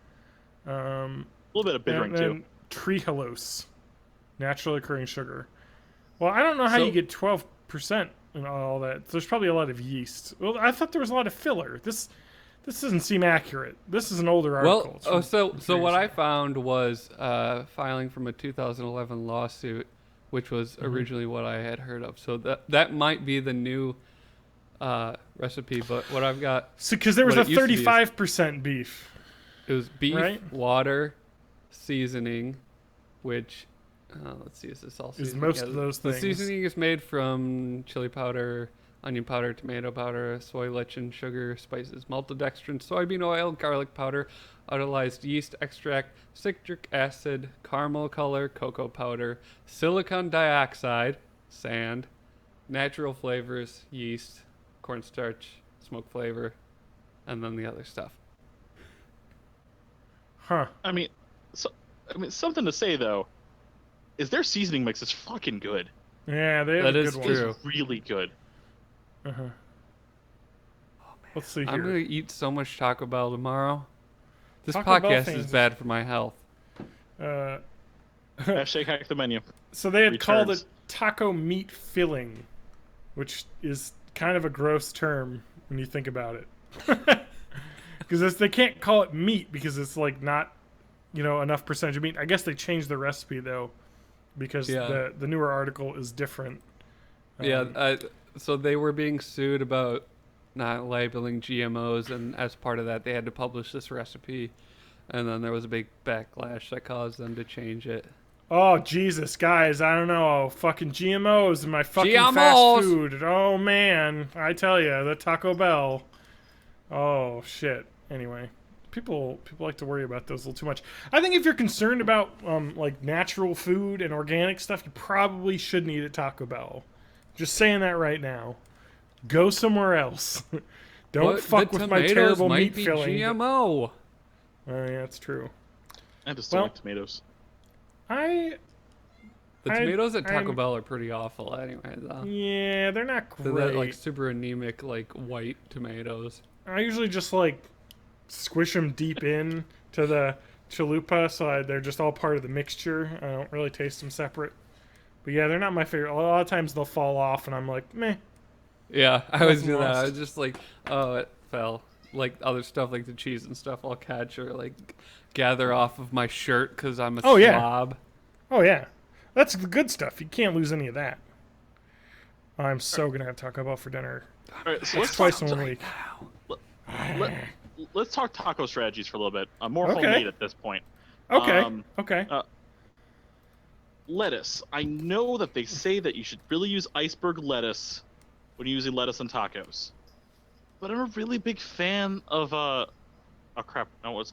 A little bit of bittering too. Trehalose, naturally occurring sugar. Well, I don't know how you get 12% and all that. There's probably a lot of yeast. Well, I thought there was a lot of filler. This doesn't seem accurate. This is an older article. So what I found was filing from a 2011 lawsuit, which was originally what I had heard of. So that might be the new recipe, but what I've got... So, because there was a 35% beef. It was beef, right? water, seasoning, which... let's see, is this all seasoning? Is most of those things. The seasoning is made from chili powder, onion powder, tomato powder, soy lecithin, sugar, spices, maltodextrin, soybean oil, garlic powder, autolyzed yeast extract, citric acid, caramel color, cocoa powder, silicon dioxide, sand, natural flavors, yeast, cornstarch, smoke flavor, and then the other stuff. Huh. I mean, something to say though is their seasoning mix is fucking good. Yeah, they have a good one. True. It's really good. Uh-huh. Oh, man. Let's see here. I'm gonna eat so much Taco Bell tomorrow. This Taco Bell podcast is bad for my health. Hashtag hack the menu. So they had Returns. called it taco meat filling, which is kind of a gross term when you think about it. Because they can't call it meat because it's like not, enough percentage of meat. I guess they changed the recipe though, because the newer article is different. So they were being sued about not labeling GMOs, and as part of that, they had to publish this recipe, and then there was a big backlash that caused them to change it. Oh, Jesus, guys, I don't know. Fucking GMOs in my fucking GMOs! fast food. Oh, man. I tell you, the Taco Bell. Oh, shit. Anyway, people like to worry about those a little too much. I think if you're concerned about, like, natural food and organic stuff, you probably shouldn't eat at Taco Bell. Just saying that right now. Go somewhere else. Don't fuck with my terrible meat filling. GMO. Oh, yeah, that's true. I just don't like tomatoes. The tomatoes at Taco Bell are pretty awful anyway, though. Yeah, they're not great. They're that, like, super anemic, like, white tomatoes. I usually just, like, squish them deep in to the chalupa, so they're just all part of the mixture. I don't really taste them separate. But yeah, they're not my favorite. A lot of times they'll fall off, and I'm like, meh. Yeah, I always do that. I was just like, oh, it fell. Like, other stuff, like the cheese and stuff, I'll catch or, like, gather off of my shirt because I'm a slob. Oh, yeah. That's the good stuff. You can't lose any of that. I'm so gonna have Taco Bell for dinner. All right, so It's twice in 1 week. let's talk taco strategies for a little bit. More Okay. homemade at this point. Okay. Okay. Lettuce. I know that they say that you should really use iceberg lettuce when you're using lettuce on tacos, but I'm a really big fan of oh crap, no, it's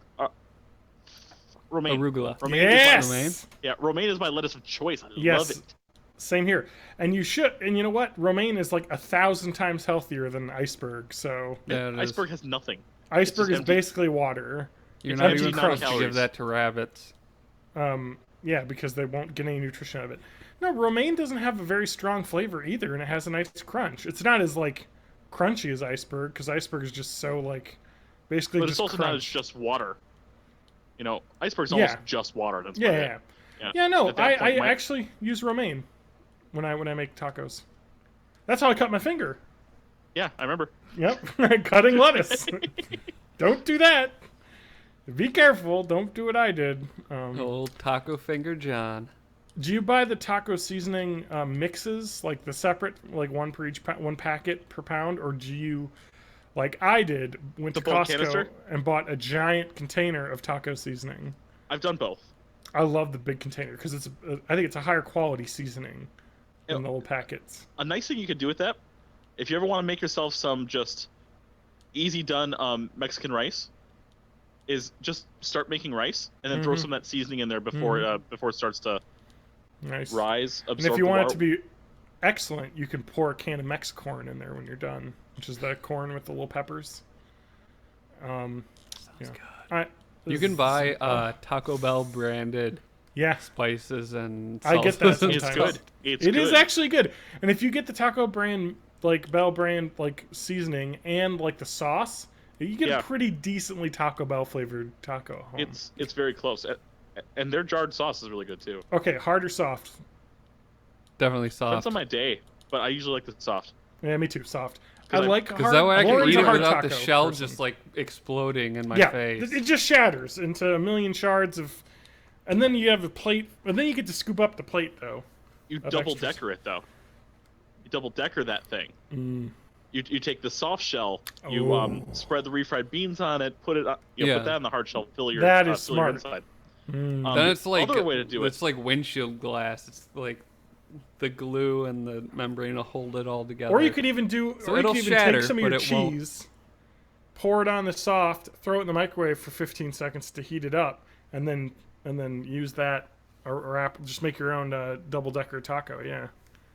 romaine. Arugula. Romaine Yes. is romaine is my lettuce of choice. I Yes. love it. Same here. And you should. And you know what? Romaine is like 1,000 times healthier than iceberg. So Yeah, it is. Iceberg has nothing. iceberg just is empty. basically water. You're it's not empty, even not supposed to calories. give that to rabbits. Yeah, because they won't get any nutrition out of it. No, romaine doesn't have a very strong flavor either, and it has a nice crunch. It's not as like crunchy as iceberg, because iceberg is just so like basically But just it's also crunch. not as just water. You know, iceberg's Yeah. almost just water. That's Yeah, about yeah, it. yeah. Yeah, no, At that I point, actually use romaine when I make tacos. That's how I cut my finger. Yeah, I remember. Yep, cutting lettuce. Don't do that. Be careful. Don't do what I did. Old Taco Finger John. Do you buy the taco seasoning mixes, like the separate, like one per each, one packet per pound, or do you, like I did, went The to bulk Costco canister? and bought a giant container of taco seasoning? I've done both. I love the big container because I think it's a higher quality seasoning than Yeah. the old packets. A nice thing you could do with that, if you ever want to make yourself some just easy done Mexican rice, is just start making rice and then throw some of that seasoning in there before it starts to Nice. rise. And Absorb if you the want it water. to be excellent, you can pour a can of Mex corn in there when you're done, which is the corn with the little peppers. Sounds good. You can buy Taco Bell branded Yeah, spices and I get that salsas and It's sometimes. good. It's It good. is actually good. And if you get the taco brand, like Bell brand, like seasoning and like the sauce, you get Yeah. a pretty decently Taco Bell flavored taco. at home. It's very close, and their jarred sauce is really good too. Okay, hard or soft? Definitely Depends soft. on my day, but I usually like the soft. Yeah, me too. Soft. I 'Cause I- like Because hard. that way I can Lauren's eat a it hard without the taco shell person. just like exploding in my Yeah, face. it just shatters into a million shards of, and then you have a plate, and then you get to scoop up the plate though. You Of double extras. decker it though. You double decker that thing. Mm. You take the soft shell, you Oh. spread the refried beans on it, put it Yeah. put that on the hard shell, fill your That is fill your smart. inside. Mm. Then it's like other way to do it's it. like windshield glass. It's like the glue and the membrane will hold it all together. Or you could even do, So or you it'll could even shatter, take some of but your it won't. cheese, pour it on the soft, throw it in the microwave for 15 seconds to heat it up, and then use that, or just make your own double decker taco. Yeah,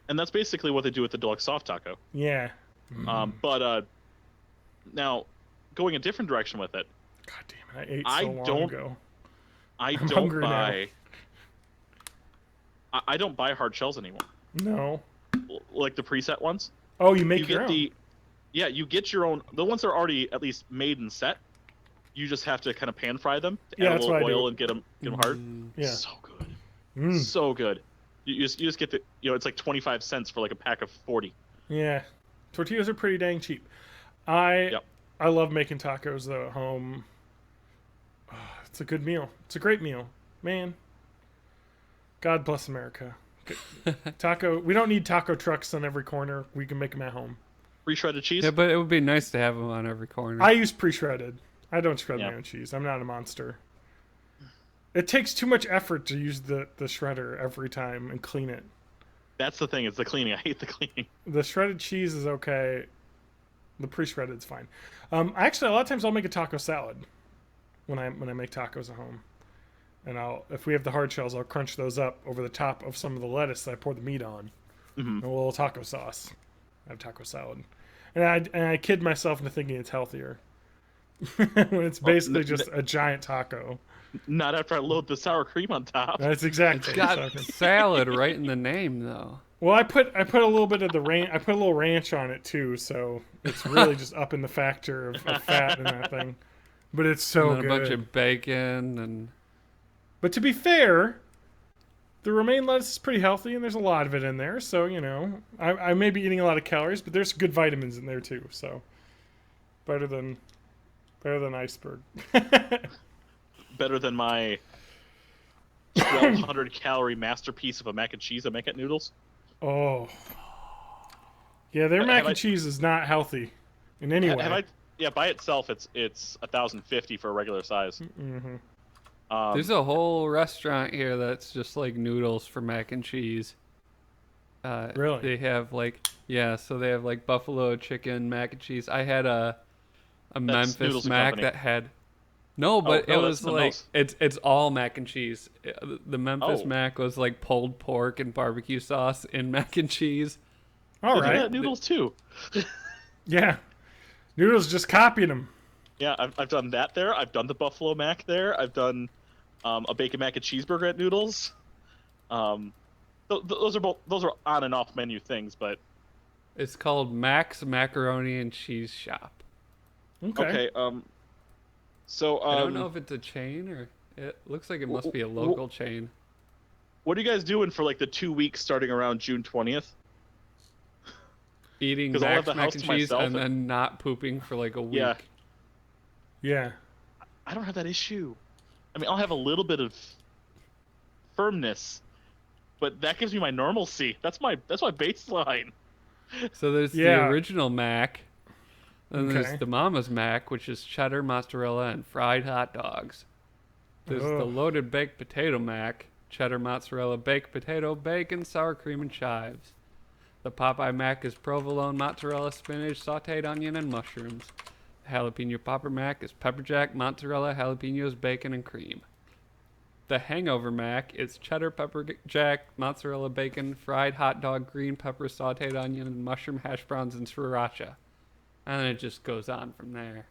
And that's basically what they do with the deluxe soft taco. yeah. But now going a different direction with it, God damn it! I ate I so long don't- ago. I I'm don't hungry now. buy. I don't buy hard shells anymore, No. like the preset ones. Oh, you make You your get own. you get your own. The ones that are already at least made and set. You just have to kind of pan fry them, to Yeah, add a that's little what I do. oil and get them hard. Yeah. So good, Mm. so good. You just get the it's like 25 cents for like a pack of 40. Yeah, tortillas are pretty dang cheap. I Yep. I love making tacos though at home. It's a good meal. It's a great meal, man. God bless America. Taco. We don't need taco trucks on every corner. We can make them at home. Pre-shredded cheese. Yeah, but it would be nice to have them on every corner. I use pre-shredded. I don't shred Yeah. my own cheese. I'm not a monster. It takes too much effort to use the shredder every time and clean it. That's the thing. It's the cleaning. I hate the cleaning. The shredded cheese is okay. The pre-shredded's fine. Actually, a lot of times I'll make a taco salad when I make tacos at home, and if we have the hard shells, I'll crunch those up over the top of some of the lettuce that I pour the meat on, and a little taco sauce. I have taco salad, and I kid myself into thinking it's healthier when it's basically just a giant taco. Not after I load the sour cream on top. That's exactly. It's got exactly. salad right in the name, though. Well, I put a little bit of the ranch. I put a little ranch on it too, so it's really just up in the factor of fat in that thing. But it's so And then good. a bunch of bacon and But to be fair, the romaine lettuce is pretty healthy, and there's a lot of it in there. So I may be eating a lot of calories, but there's good vitamins in there too. So better than iceberg. Better than my 1,200 calorie masterpiece of a mac and cheese I make at Noodles. Oh. Yeah, their Have mac I- and cheese is not healthy in any way. Have I? Yeah, by itself, it's 1,050 for a regular size. Mm-hmm. There's a whole restaurant here that's just like noodles for mac and cheese. Really? They have so they have like buffalo chicken mac and cheese. I had a Memphis Noodles and mac Company. that had no, but no, it that's was the like most. it's all mac and cheese. The Memphis Oh. mac was like pulled pork and barbecue sauce in mac and cheese. All They do that right. at Noodles too. Yeah. Noodles just copied them. Yeah, I've done that there. I've done the buffalo mac there. I've done a bacon mac and cheeseburger at Noodles. Those are on and off menu things, but It's called Mac's Macaroni and Cheese Shop. Okay. okay. So I don't know if it's a chain or it looks like it must be a local chain. what are you guys doing for like the 2 weeks starting around June 20th? Eating 'Cause I'll have Mac's the house mac and to cheese myself and then not pooping for like a week. Yeah. Yeah. I don't have that issue. I mean, I'll have a little bit of firmness, but that gives me my normalcy. That's my baseline. So there's the Yeah. original Mac, then Okay. there's the Mama's Mac, which is cheddar, mozzarella, and fried hot dogs. There's the Ugh. loaded baked potato Mac, cheddar, mozzarella, baked potato, bacon, sour cream, and chives. The Popeye Mac is provolone, mozzarella, spinach, sautéed onion, and mushrooms. The jalapeno popper Mac is pepper jack, mozzarella, jalapenos, bacon, and cream. The Hangover Mac is cheddar, pepper jack, mozzarella, bacon, fried hot dog, green pepper, sautéed onion, and mushroom hash browns and sriracha. And then it just goes on from there.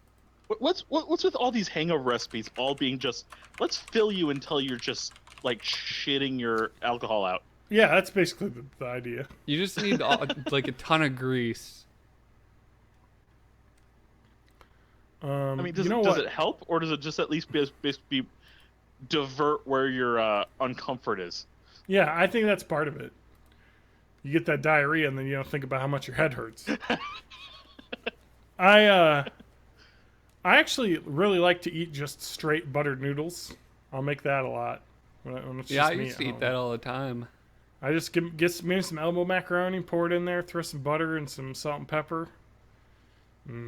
What's with all these hangover recipes all being just let's fill you until you're just like shitting your alcohol out? Yeah, that's basically the idea. You just need like a ton of grease. I mean, does, you know does what? it help, or does it just at least be divert where your uncomfort is? Yeah, I think that's part of it. You get that diarrhea, and then you don't think about how much your head hurts. I actually really like to eat just straight buttered noodles. I'll make that a lot. When it's Yeah, I just me used at to eat home. that all the time. I just get maybe some elbow macaroni, pour it in there, throw some butter and some salt and pepper.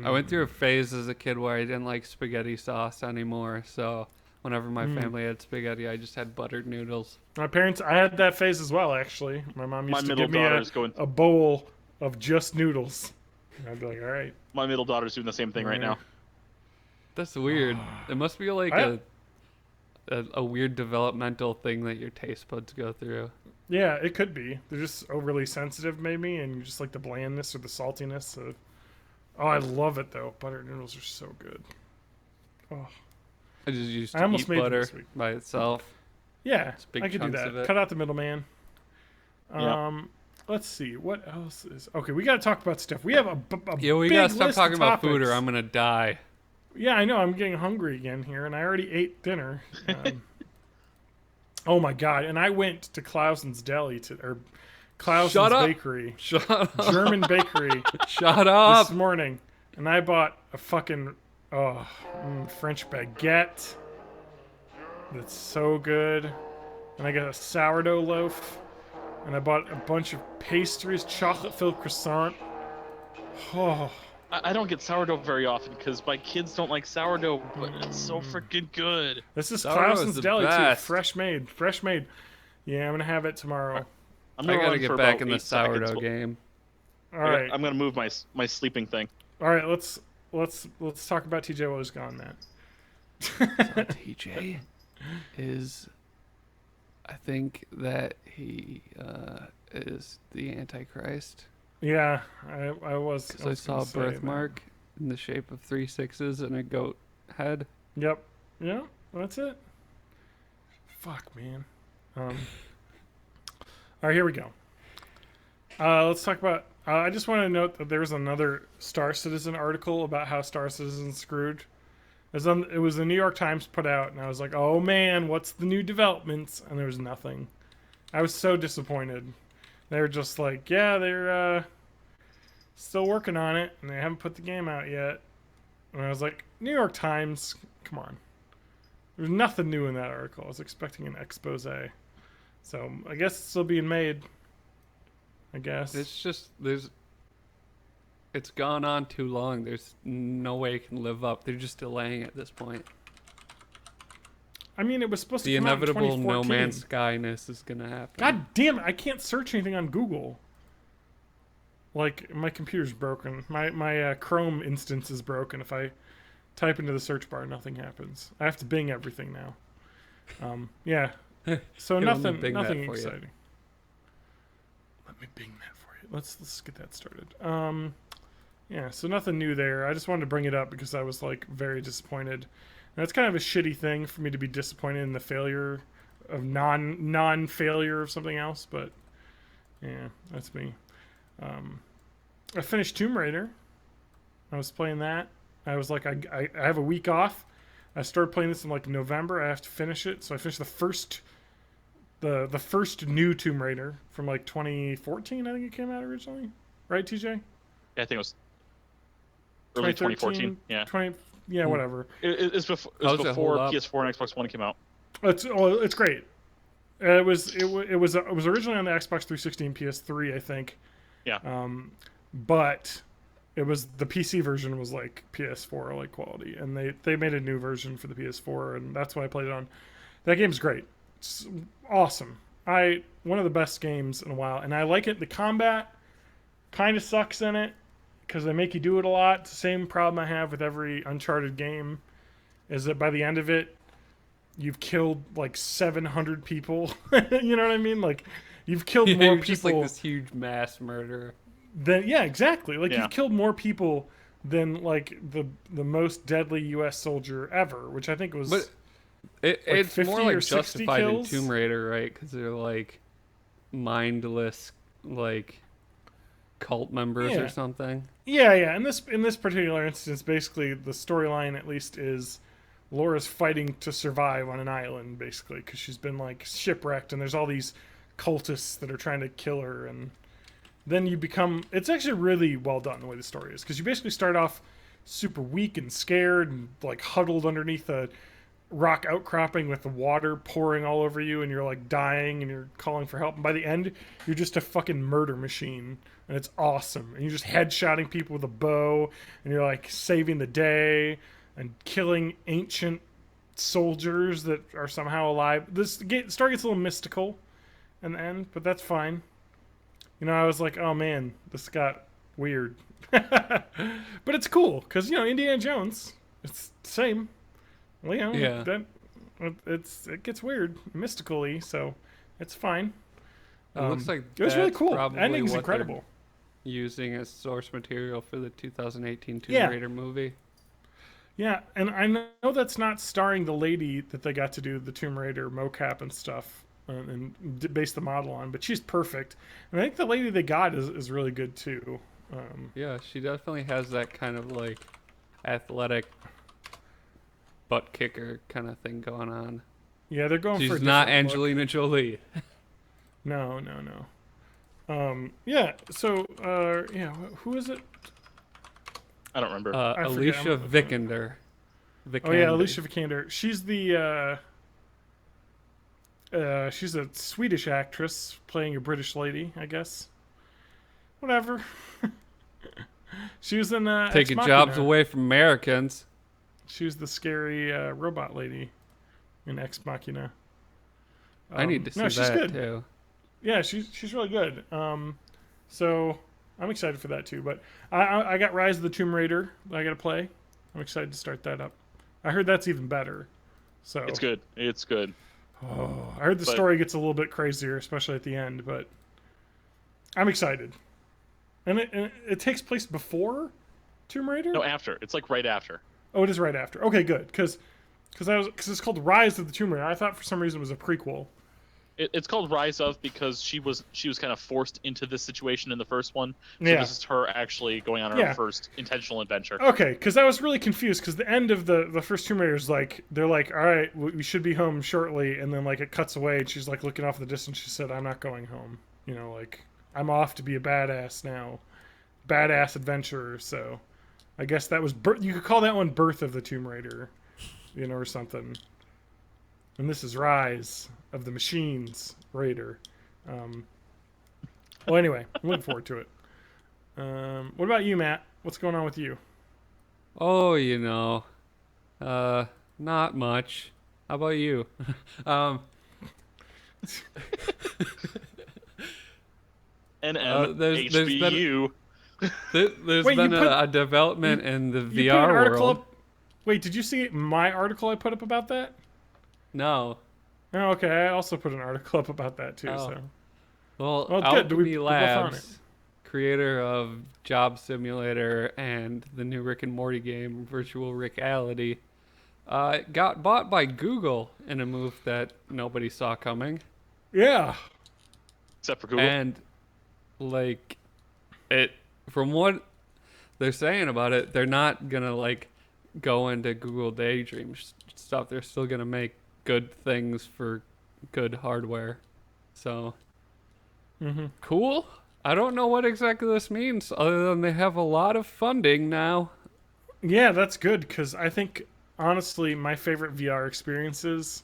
I went through a phase as a kid where I didn't like spaghetti sauce anymore, so whenever my family had spaghetti, I just had buttered noodles. My parents, I had that phase as well, actually. My mom My used to middle give me daughter's going. a bowl of just noodles. And I'd be like, all right. My middle daughter's doing the same thing right Yeah. now. That's weird. It must be like a weird developmental thing that your taste buds go through. Yeah, it could be. They're just overly sensitive, maybe, and you just like the blandness or the saltiness. Oh, I love it, though. Buttered noodles are so good. Oh. I just used I to almost eat made them butter this week. by itself. Yeah, big I could do chunks that. of it. Cut out the middleman. Yep. Let's see. What else is... Okay, we got to talk about stuff. We have a Yeah, we big gotta stop list talking of about food or topics. I'm gonna die. Yeah, I know. I'm getting hungry again here, and I already ate dinner. Oh my god! And I went to Clausen's Deli or Clausen's Shut up. Bakery, Shut up. German bakery, Shut up. this morning, and I bought a fucking French baguette. That's so good, and I got a sourdough loaf, and I bought a bunch of pastries, chocolate-filled croissant. Oh. I don't get sourdough very often because my kids don't like sourdough, but it's so freaking good. This is Sourdough is Clausen's the Deli best. too. Fresh made. Yeah, I'm gonna have it tomorrow. I'm I gonna gotta run get for back about in the 8 seconds. sourdough game. All right, I'm gonna move my sleeping thing. all right. Let's talk about TJ while he's gone, Matt. TJ is, I think that he is the Antichrist. Yeah, I was. Because I saw a gonna say that. birthmark in the shape of 3 6s and a goat head. Yep. Yeah, that's it. Fuck, man. All right, here we go. Let's talk about. I just want to note that there was another Star Citizen article about how Star Citizen's screwed. It was the New York Times put out, and I was like, oh man, what's the new developments? And there was nothing. I was so disappointed. They were just like, yeah, they're still working on it, and they haven't put the game out yet. And I was like, New York Times, come on. There's nothing new in that article. I was expecting an expose. So I guess it's still being made. I guess. It's just it's gone on too long. There's no way it can live up. They're just delaying it at this point. I mean, it was supposed The to come out in inevitable 2014. No Man's Skyness is gonna happen. God damn it! I can't search anything on Google. Like, my computer's broken. My Chrome instance is broken. If I type into the search bar, nothing happens. I have to Bing everything now. Yeah. So Here, let me nothing Bing that nothing for you. exciting. Let me Bing that for you. Let's get that started. Yeah, so nothing new there. I just wanted to bring it up because I was like very disappointed. And that's kind of a shitty thing for me to be disappointed in the failure of non-failure of something else, but yeah, that's me. I finished Tomb Raider. I was playing that. I was like, I have a week off. I started playing this in like November. I have to finish it, so I finished the first new Tomb Raider from like 2014. I think it came out originally, right, TJ? Yeah, I think it was early 2014. Yeah, 20. Yeah, whatever. It's before, How does it before hold up? PS4 and Xbox One came out. It's great. It was originally on the Xbox 360 and PS3, I think. Yeah. But it was the PC version was like PS4 like quality, and they made a new version for the PS4, and that's why I played it on. That game's great. It's awesome. One of the best games in a while, and I like it. The combat kind of sucks in it because they make you do it a lot. It's the same problem I have with every Uncharted game, is that by the end of it, you've killed like 700 people. You know what I mean? Like, you've killed more You're people. just like this huge mass murderer. Yeah, exactly. Like, Yeah. you've killed more people than like the most deadly U.S. soldier ever, which I think was. But it's 50 more or like 60 justified in kills? Tomb Raider, right? Because they're like mindless, like cult members Yeah. or something. Yeah. In this particular instance, basically the storyline at least is Laura's fighting to survive on an island, basically, because she's been like shipwrecked, and there's all these cultists that are trying to kill her, and then you become. It's actually really well done the way the story is, because you basically start off super weak and scared and like huddled underneath a rock outcropping with the water pouring all over you, and you're like dying and you're calling for help, and by the end you're just a fucking murder machine, and it's awesome, and you're just headshotting people with a bow, and you're like saving the day and killing ancient soldiers that are somehow alive. Story gets a little mystical in the end, but that's fine. You know, I was like, oh man, this got weird. But it's cool, because, you know, Indiana Jones, it's the same. Well, you know, Yeah. it gets weird, mystically, so it's fine. It looks like it was really that's cool. probably Ending's what they're incredible. using as source material for the 2018 Tomb Yeah. Raider movie. Yeah, and I know that's not starring the lady that they got to do the Tomb Raider mocap and stuff and base the model on, but she's perfect. And I think the lady they got is really good too. Yeah, she definitely has that kind of like athletic butt kicker kind of thing going on. Yeah, they're going for a She's different not look. Angelina Jolie. No. Yeah, so, who is it? I don't remember. I forget. Alicia I'm- Vikander. Oh, yeah, Alicia Vikander. She's she's a Swedish actress playing a British lady, I guess. Whatever. She was in Taking Ex jobs Machina. away from Americans. She was the scary robot lady in Ex Machina. I need to see no, she's that good. too. Yeah, she's really good. So I'm excited for that too. But I got Rise of the Tomb Raider that I got to play. I'm excited to start that up. I heard that's even better. So It's good. It's good. Oh, I heard the But- story gets a little bit crazier, especially at the end. But I'm excited. And it takes place before Tomb Raider. No, after. It's like right after. Oh, it is right after. Okay, good. Because it's called Rise of the Tomb Raider. I thought for some reason it was a prequel. It's called Rise of because she was kind of forced into this situation in the first one. So Yeah. this is her actually going on her Yeah. first intentional adventure. Okay, because I was really confused because the end of the first Tomb Raider is like they're like, all right, we should be home shortly, and then like it cuts away, and she's like looking off in the distance. She said, "I'm not going home. You know, like I'm off to be a badass now, badass adventurer." So, I guess that was you could call that one Birth of the Tomb Raider, you know, or something. and this is Rise of the Machines Raider. Well, anyway, I'm looking forward to it. What about you, Matt? What's going on with you? Oh, not much. How about you? um, there's been HBU. there's Wait, been you put- a development in the You put an VR article world. up. Wait, did you see my article I put up about that? No. Oh, okay. I also put an article up about that too. Oh. So, Well, well, it's good. Alchemy We're both on it. Labs, creator of Job Simulator and the new Rick and Morty game, Virtual Reality, got bought by Google in a move that nobody saw coming. Yeah. Except for Google. And like it from what they're saying about it, they're not gonna like go into Google Daydream stuff. They're still gonna make good things for good hardware. So cool. I don't know what exactly this means other than they have a lot of funding now. Yeah, that's good because I think honestly my favorite VR experiences.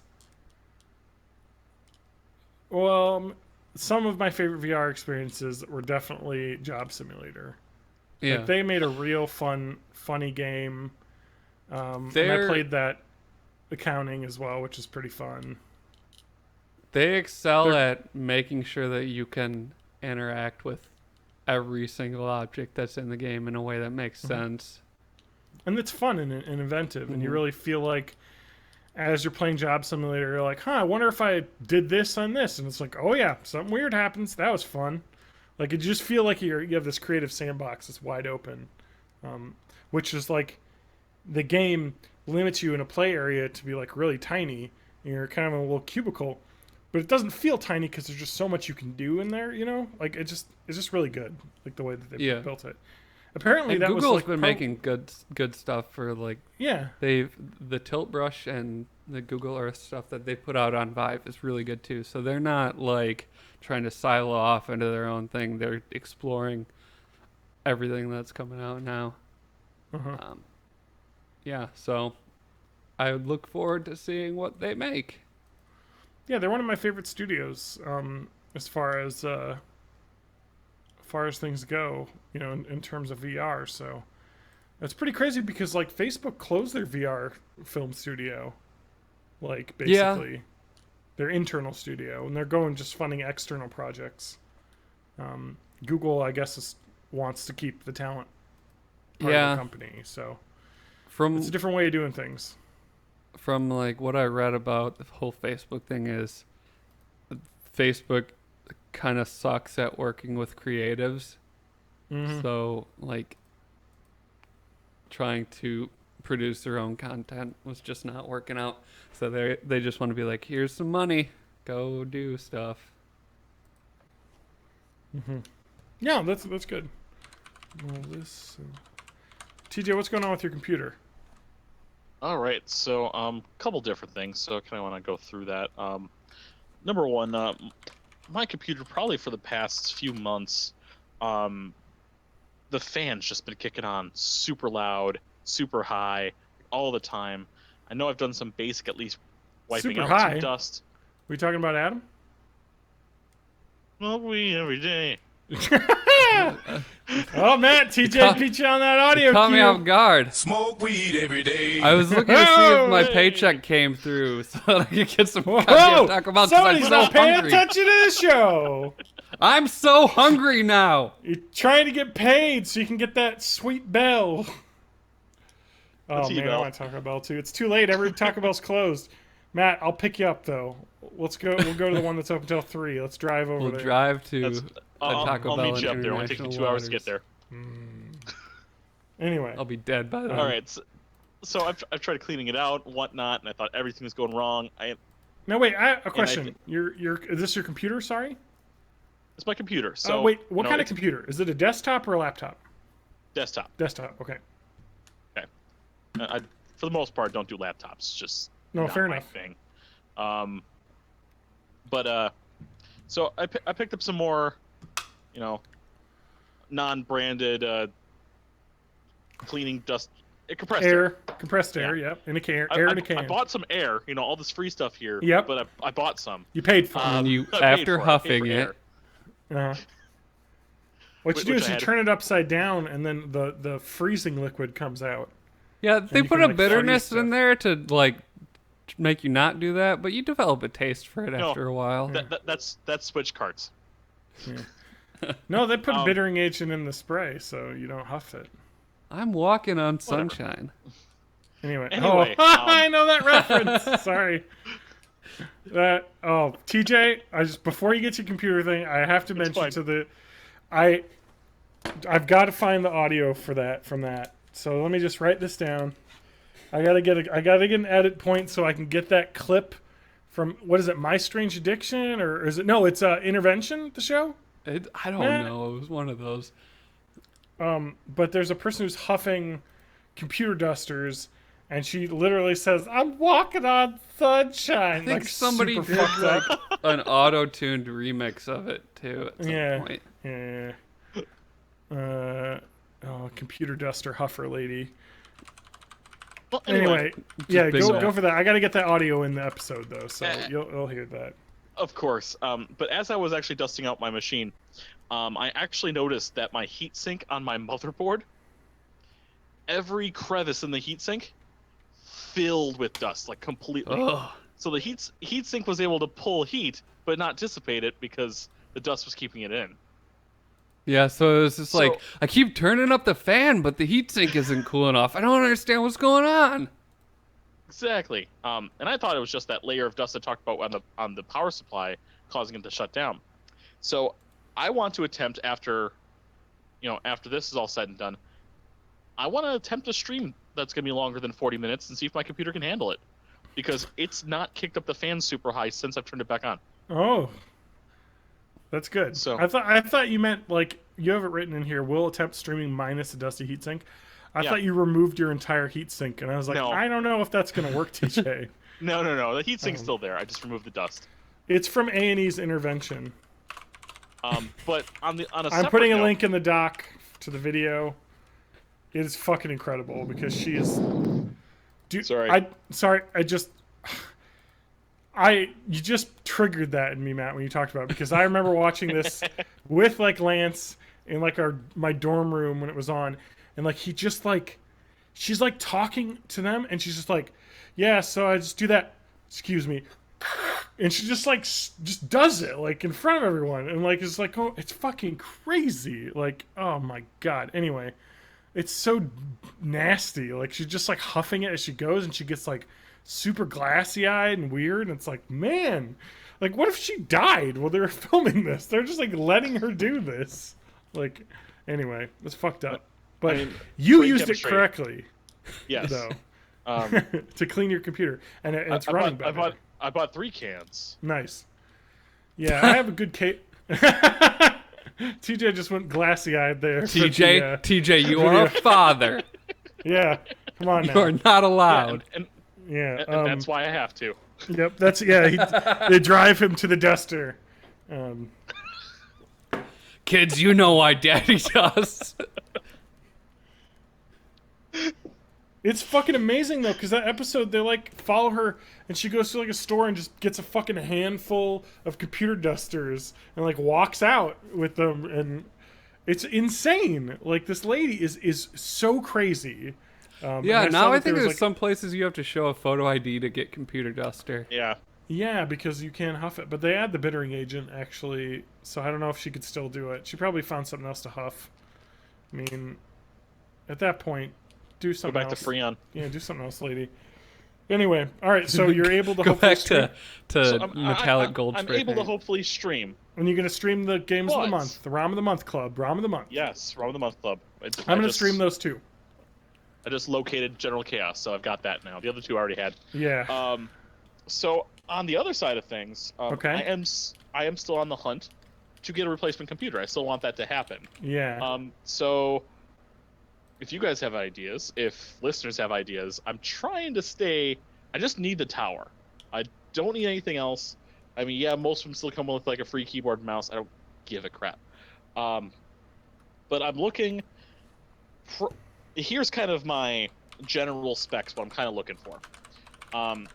Well, some of my favorite VR experiences were definitely Job Simulator. Yeah. Like, they made a real funny game. And I They're- played that accounting as well, which is pretty fun. They excel They're- at making sure that you can interact with every single object that's in the game in a way that makes sense. And it's fun and inventive, and you Mhm. really feel like as you're playing Job Simulator, you're like, I wonder if I did this on this, and it's like, oh yeah, something weird happens. That was fun. Like, you just feel like you have this creative sandbox that's wide open, which is like the game limits you in a play area to be like really tiny, and you're kind of in a little cubicle, but it doesn't feel tiny because there's just so much you can do in there. Like it's just really good, like the way that they built it. Apparently, And that Google's was like been making good stuff for like yeah. the tilt brush and the Google Earth stuff that they put out on Vive is really good too. So they're not like trying to silo off into their own thing. They're exploring everything that's coming out now. Uh-huh. Yeah, so I would look forward to seeing what they make. Yeah, they're one of my favorite studios as far as things go, in terms of VR. So it's pretty crazy because like Facebook closed their VR film studio, like basically their internal studio, and they're going just funding external projects. Google, I guess, wants to keep the talent part of the company, so it's a different way of doing things. From like what I read about the whole Facebook thing is Facebook kind of sucks at working with creatives. So like trying to produce their own content was just not working out. So they just want to be like, here's some money, go do stuff. Yeah, that's good. Well, TJ, what's going on with your computer? All right, so couple different things. So I kind of want to go through that. Number one, my computer probably for the past few months, the fan's just been kicking on super loud, super high, all the time. I know I've done some basic, at least wiping Super out high? some dust. We talking about Adam? Well, we every day. Oh, Matt, TJ beat you on that audio Caught me cue. off guard. Smoke weed every day. I was looking to see if my Hey! paycheck came through so that I could get some Whoa! goddamn Taco Bell 'cause I'm Somebody's so not paying hungry. attention to the show. I'm so hungry now. You're trying to get paid so you can get that sweet bell. Oh, man, I T-Bell. want Taco Bell, too. It's too late. Every Taco Bell's closed. Matt, I'll pick you up, though. Let's go. We'll go to the one that's open until 3. Let's drive over We'll there. drive to That's, a Taco I'll Bell meet in you up there. It'll only take me international 2 hours to get waters. there. Anyway. I'll be dead by then. All right, so I've tried cleaning it out and whatnot, and I thought everything was going wrong. No, wait, a question. Is this your computer, sorry? It's my computer. So Wait, what kind of it's computer? Is it a desktop or a laptop? desktop. Desktop, okay. I, for the most part, don't do laptops. It's just No, not fair my enough. thing. So I picked up some more, non-branded cleaning dust compressed air. Compressed air. Yeah. Yep, in a can. I, Air I, in a can. I bought some air. All this free stuff here. Yep. But I bought some. You paid for it. And you, I paid after for it. I paid huffing for it, air. What you do Which is I you had- turn it upside down, and then the freezing liquid comes out. yeah, they you put can, a like, bitterness freeze in stuff. there to like make you not do that, but you develop a taste for it No. after a while. That's switch carts. No, they put Um, bittering agent in the spray, so you don't huff it. I'm walking on sunshine. Anyway, Anyway, I know that reference. Sorry. TJ, before you get to your computer thing, I have to mention fine. I've got to find the audio from that. So let me just write this down. I gotta get an edit point so I can get that clip from, what is it, My Strange Addiction, or is it, no, it's Intervention, the show. I don't know. It was one of those. But there's a person who's huffing computer dusters, and she literally says, "I'm walking on sunshine." I think like, somebody super did fucked like up. an auto-tuned remix of it too at some point. Yeah. Computer duster huffer lady. Well, Anyway, yeah, big go mouth. for that. I got to get that audio in the episode though, so Eh. you'll hear that. Of course. But as I was actually dusting out my machine, I actually noticed that my heatsink on my motherboard, every crevice in the heatsink filled with dust, like completely. Ugh. So the heatsink was able to pull heat, but not dissipate it because the dust was keeping it in. Yeah, so it was just like, I keep turning up the fan, but the heatsink isn't cooling off. I don't understand what's going on. Exactly. And I thought it was just that layer of dust I talked about on the power supply causing it to shut down. So I want to attempt after this is all said and done, I want to attempt a stream that's going to be longer than 40 minutes and see if my computer can handle it. Because it's not kicked up the fan super high since I've turned it back on. Oh, that's good. So- I thought you meant, like, you have it written in here, will attempt streaming minus a dusty heatsink. I thought you removed your entire heatsink, and I was like, No. I don't know if that's going to work, TJ. No. The heatsink's still there. I just removed the dust. It's from A&E's Intervention. But on a I'm separate putting a note- link in the doc to the video. It is fucking incredible because she is. Dude, Sorry. You just triggered that in me, Matt, when you talked about it, because I remember watching this with like Lance in like my dorm room when it was on, and like he just like, she's like talking to them, and she's just like, yeah, so I just do that. Excuse me. And she just like just does it like in front of everyone, and like it's like, oh, it's fucking crazy. Like, oh my god. Anyway, it's so nasty. Like she's just like huffing it as she goes, and she gets like super glassy eyed and weird. And it's like, man, like what if she died while they were filming this? They're just like letting her do this. Like, anyway, it's fucked up. But I mean, you great used it chemistry. correctly Yes. though Um, to clean your computer, and it's running better. I bought 3 cans. Nice. Yeah, I have a good case. TJ just went glassy-eyed there. for the, TJ, you are a father. yeah, come on You now. are not allowed. And Yeah, that's why I have to. Yep, that's they drive him to the duster. Kids, you know why Daddy does. It's fucking amazing though, because that episode they like follow her, and she goes to like a store and just gets a fucking handful of computer dusters and like walks out with them, and it's insane. Like this lady is so crazy. Yeah, and now saw I that think there was, there's like, some places you have to show a photo ID to get computer duster. Yeah. Yeah, because you can huff it. But they add the bittering agent, actually, so I don't know if she could still do it. She probably found something else to huff. I mean, at that point, do Go something back else. to Freon. Yeah, do something else, lady. Anyway, all right, so you're able to Go hopefully back stream. to So metallic gold I'm spray able to paint. hopefully stream. And you're going to stream the games of the What? month, the ROM of the month club, ROM of the month. Yes, Rom of the Month Club. I'm going to stream those too. I just located General Chaos, so I've got that now. The other 2 I already had. Yeah. So on the other side of things, Okay. I am still on the hunt to get a replacement computer. I still want that to happen. Yeah. So if you guys have ideas, if listeners have ideas, I'm trying to stay. I just need the tower. I don't need anything else. I mean, yeah, most of them still come with like a free keyboard and mouse. I don't give a crap. But I'm looking. Here's kind of my general specs, what I'm kind of looking for. Um,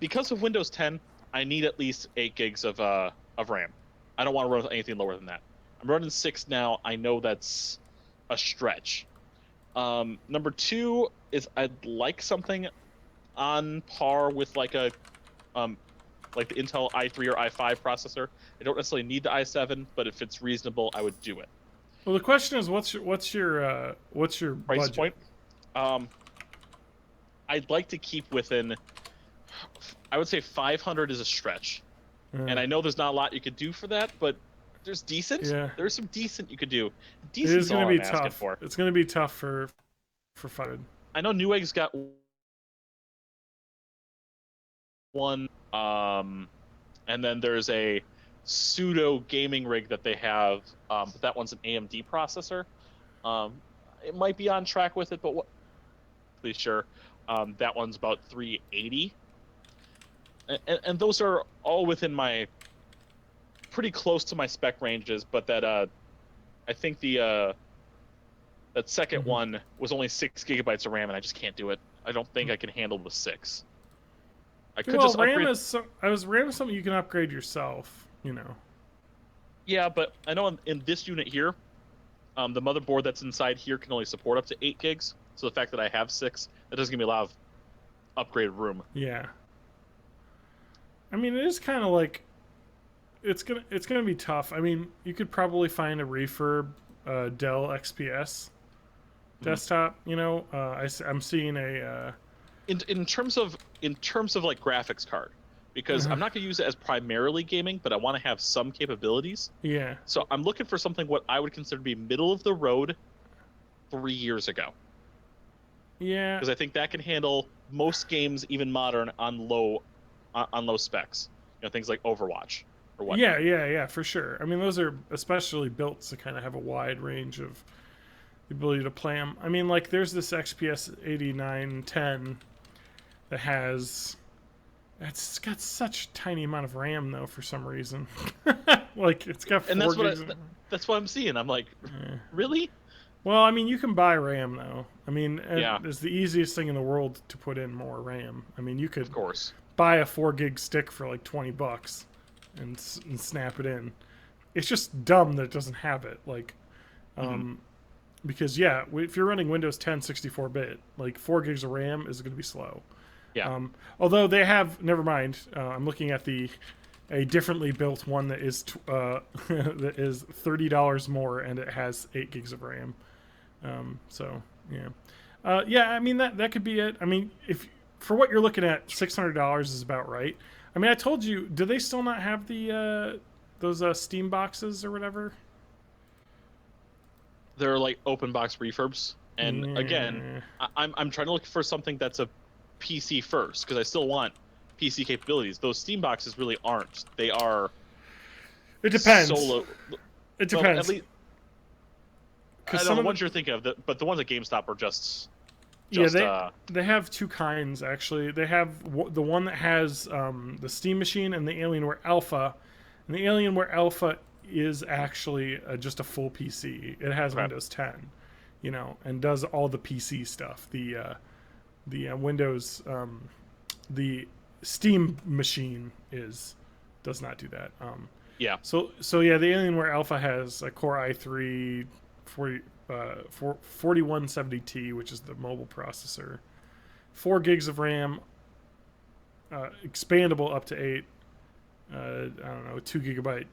because of Windows 10, I need at least 8 gigs of RAM. I don't want to run with anything lower than that. I'm running 6 now. I know that's a stretch. Number 2 is I'd like something on par with like the Intel i3 or i5 processor. I don't necessarily need the i7, but if it's reasonable, I would do it. Well, the question is, what's your Price budget? point. I'd like to keep within. I would say 500 is a stretch, and I know there's not a lot you could do for that, but there's decent. Yeah. There's some decent you could do. It Decent is is going all to be I'm asking tough. for. It's going to be tough for 500. I know Newegg's got one, and then there's a pseudo gaming rig that they have, but that one's an AMD processor. It might be on track with it, but pretty sure that one's about 380, and those are all within my pretty close to my spec ranges. But that I think the that second one was only 6 gigabytes of RAM, and I just can't do it. I don't think I can handle the 6. I could just RAM upgrade. RAM is something you can upgrade yourself. You know. Yeah, but I know in this unit here, the motherboard that's inside here can only support up to 8 gigs. So the fact that I have 6, that doesn't give me a lot of upgraded room. Yeah. I mean, it is kind of like it's gonna be tough. I mean, you could probably find a refurb Dell XPS desktop. You know, I'm seeing a in terms of like graphics card, because I'm not going to use it as primarily gaming, but I want to have some capabilities. yeah. So I'm looking for something what I would consider to be middle of the road 3 years ago, Yeah. because I think that can handle most games, even modern, on low specs. You know, things like Overwatch or whatnot. Yeah, for sure. I mean, those are especially built to kind of have a wide range of the ability to play them. I mean, like, there's this XPS 8910 that has... It's got such a tiny amount of RAM, though, for some reason. Like, it's got 4 And that's gigs that's what I'm seeing. I'm like, really? Well, I mean, you can buy RAM, though. I mean, Yeah. it's the easiest thing in the world to put in more RAM. I mean, you could Of course. buy a 4 gig stick for like $20 and snap it in. It's just dumb that it doesn't have it. Like, because yeah, if you're running Windows 10 64-bit, like 4 gigs of RAM is going to be slow. Yeah. Although they have, never mind. I'm looking at a differently built one that is that is $30 more and it has 8 gigs of RAM. So yeah, yeah. I mean that could be it. I mean, if for what you're looking at, $600 is about right. I mean, I told you. Do they still not have the those Steam boxes or whatever? They're like open box refurbs, and again, I'm trying to look for something that's a PC first, because I still want PC capabilities. Those Steam boxes really aren't. They are. It depends. Solo. It depends. Well, at least, I don't know some the ones you're thinking of, but the ones at GameStop are just they have two kinds actually. They have the one that has the Steam machine and the Alienware Alpha, and the Alienware Alpha is actually just a full PC. It has Windows 10, you know, and does all the PC stuff. The Windows the Steam machine does not do that. yeah. So yeah, the Alienware Alpha has a Core i3 4170T, which is the mobile processor, 4 gigs of RAM, expandable up to 8. I don't know, 2 gigabyte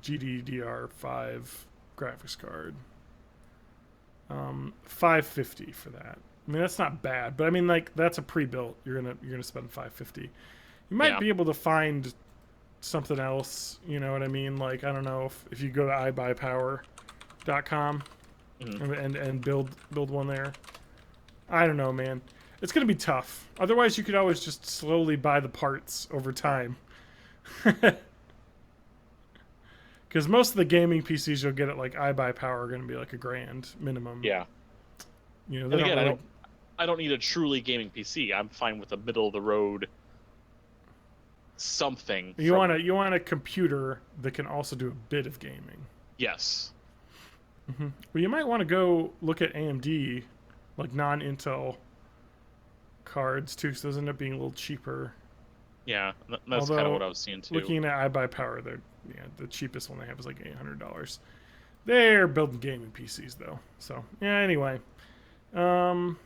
GDDR5 graphics card. $550 for that. I mean, that's not bad, but I mean, like, that's a pre-built. You're gonna spend $550. You might be able to find something else. You know what I mean? Like, I don't know if you go to iBuyPower.com and build one there. I don't know, man. It's gonna be tough. Otherwise, you could always just slowly buy the parts over time. Because most of the gaming PCs you'll get at like iBuyPower are going to be like $1,000 minimum. Yeah. You know, and again, I don't need a truly gaming PC. I'm fine with a middle of the road something. You want a computer that can also do a bit of gaming. Yes. Well, you might want to go look at AMD like non-Intel cards too, so those end up being a little cheaper. Yeah, that's kind of what I was seeing too. Looking at iBuyPower, the cheapest one they have is like $800. They're building gaming PCs though, so yeah. Anyway, that's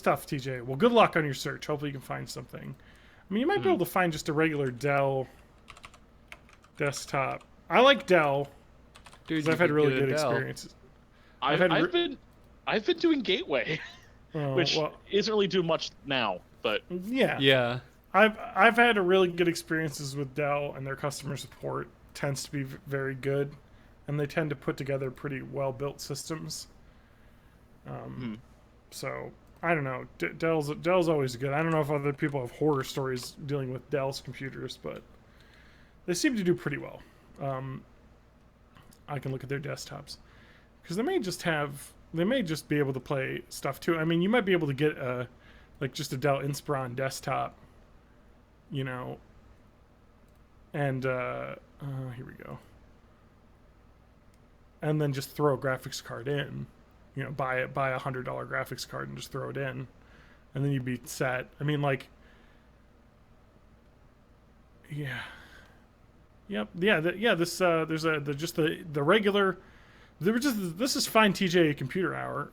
tough, TJ. Well, good luck on your search. Hopefully, you can find something. I mean, you might be able to find just a regular Dell desktop. I like Dell Dude, because I've had really good experiences. I've been doing Gateway, which isn't really doing much now, but yeah. I've had a really good experiences with Dell, and their customer support tends to be very good, and they tend to put together pretty well built systems. So I don't know. Dell's always good. I don't know if other people have horror stories dealing with Dell's computers, but they seem to do pretty well. I can look at their desktops because they may just be able to play stuff too. I mean, you might be able to get just a Dell Inspiron desktop, and here we go. And then just throw a graphics card in, buy a $100 graphics card and just throw it in, and then you'd be set. I mean, yeah. Yep. Yeah. This there's the regular. This is fine, TJ Computer Hour.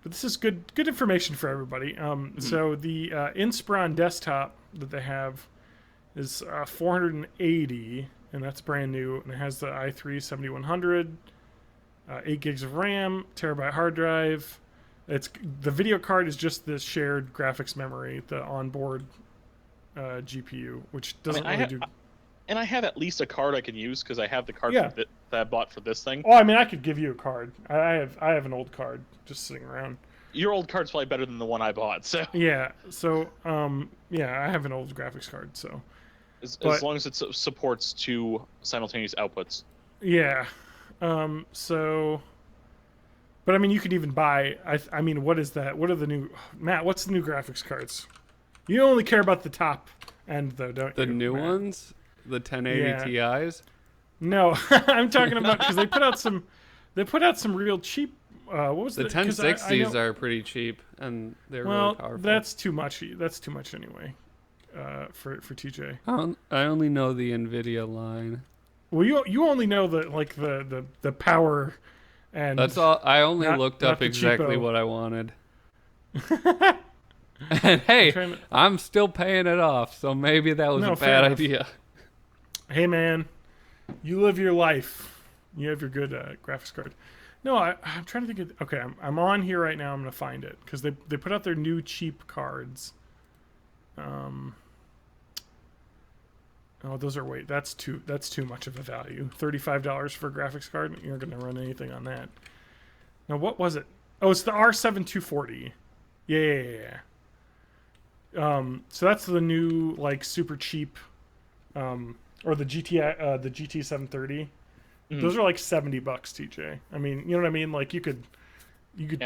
But this is good information for everybody. So the Inspiron desktop that they have is 480, and that's brand new, and it has the i3 7100, 8 gigs of RAM, terabyte hard drive. The video card is just the shared graphics memory, the onboard GPU, which doesn't really do. And I have at least a card I can use because I have the card that I bought for this thing. Oh, I mean, I could give you a card. I have an old card just sitting around. Your old card's probably better than the one I bought, so. Yeah. So, I have an old graphics card, so. As long as it supports 2 simultaneous outputs. Yeah. So. But I mean, you could even buy. I mean, what is that? What are the new Matt? What's the new graphics cards? You only care about the top end, though, don't you? The new Matt? ones. The 1080 Ti's? No, I'm talking about because they put out some real cheap. What was the 1060s are pretty cheap and they're really powerful. That's too much. That's too much anyway. For TJ. I only know the Nvidia line. Well, you only know the power, and that's all. I only looked up exactly what I wanted. And hey, I'm still paying it off, so maybe that was a bad idea. Hey man, you live your life. You have your good graphics card. No, I'm trying to think of. Okay, I'm on here right now. I'm gonna find it because they put out their new cheap cards. Oh, those are that's too much of a value. $35 for a graphics card. You're not gonna run anything on that. Now, what was it? Oh, it's the R7 240. Yeah. So that's the new super cheap. Or the GT 730. Those are like $70, TJ. I mean, you know what I mean? Like you could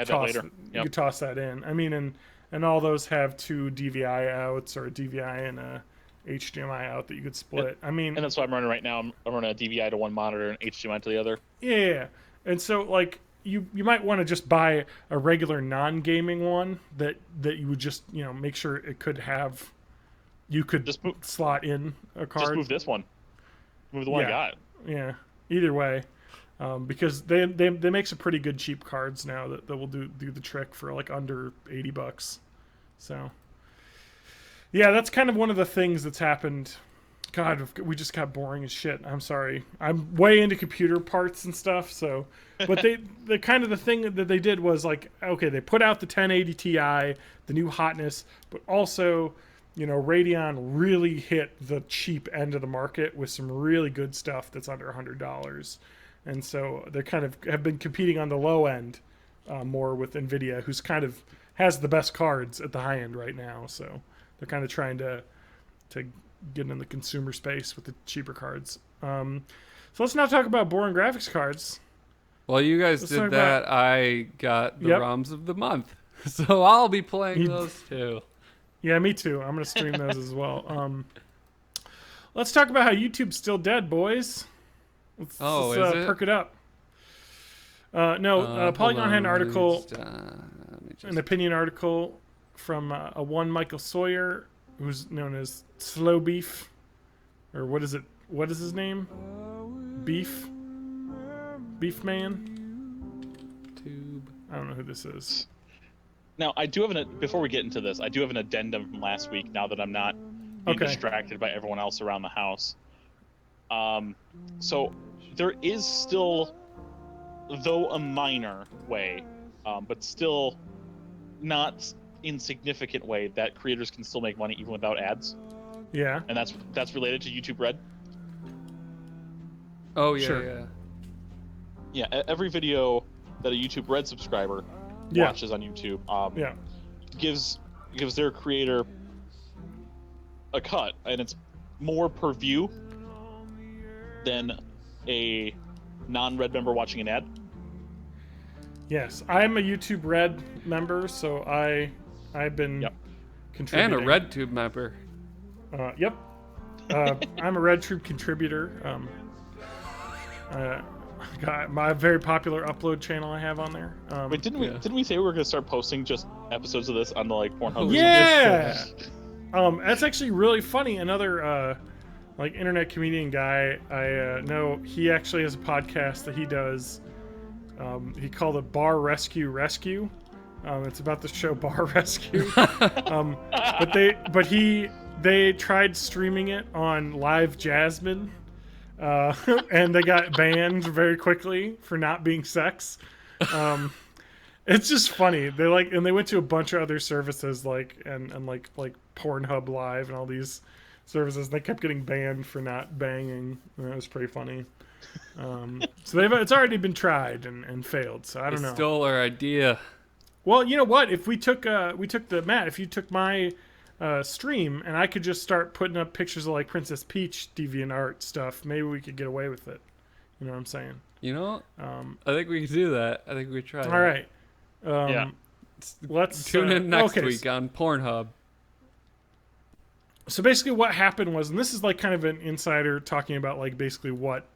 toss that in. I mean, and all those have 2 DVI outs or a DVI and a HDMI out that you could split. I mean, and that's what I'm running right now. I'm running a DVI to one monitor and HDMI to the other. Yeah. And so you might want to just buy a regular non-gaming one that you would just make sure it could have. You could just slot in a card. Just move this one. Move the one I got. Yeah. Either way, because they make some pretty good cheap cards now that will do the trick for under $80. So. Yeah, that's kind of one of the things that's happened. God, we just got boring as shit. I'm sorry. I'm way into computer parts and stuff. So, but the kind of the thing that they did was okay, they put out the 1080 Ti, the new hotness, but also. Radeon really hit the cheap end of the market with some really good stuff that's under $100. And so they kind of have been competing on the low end more with NVIDIA, who's kind of has the best cards at the high end right now. So they're kind of trying to get in the consumer space with the cheaper cards. So let's not talk about boring graphics cards. Well, you guys did that. I got the ROMs of the month. So I'll be playing those too. Yeah, me too. I'm going to stream those as well. Let's talk about how YouTube's still dead, boys. Let's is it? Perk it up. No, Hold Polygon had an on, let me article, just, let me just- an opinion article from a one Michael Sawyer, who's known as Slow Beef, or what is it? What is his name? Beef Man. Tube. I don't know who this is. Now, I do have before we get into this, I do have an addendum from last week. Now that I'm not being Okay. distracted by everyone else around the house, so there is still, though a minor way, but still not insignificant way that creators can still make money even without ads, Yeah. and that's related to YouTube Red. Oh yeah, Sure. yeah. Yeah, every video that a YouTube Red subscriber Yeah. watches on YouTube, Yeah. gives their creator a cut, and it's more per view than a non-Red member watching an ad. Yes, I'm a YouTube Red member, so I've been Yep. contributing. And a RedTube member. Yep. I'm a RedTube contributor. Got my very popular upload channel I have on there. Wait, Yeah. didn't we say we were gonna start posting just episodes of this on the like Pornhub? or Yeah. something? That's actually really funny. Another like internet comedian guy I know, he actually has a podcast that he does. He called it Bar Rescue Rescue. It's about the show Bar Rescue. But they tried streaming it on Live Jasmine, and they got banned very quickly for not being sex. It's just funny. They went to a bunch of other services like Pornhub Live and all these services. They kept getting banned for not banging. And it was pretty funny. So it's already been tried and failed. So I don't They know. stole our idea. Well, you know what? If if you took my stream and I could just start putting up pictures of like Princess Peach DeviantArt stuff, maybe we could get away with it. You know what I'm saying? You know, I think we could do that. I think we could try that. All right. Yeah. Let's Tune in next okay, week on Pornhub. So basically what happened was, and this is like kind of an insider talking about like basically what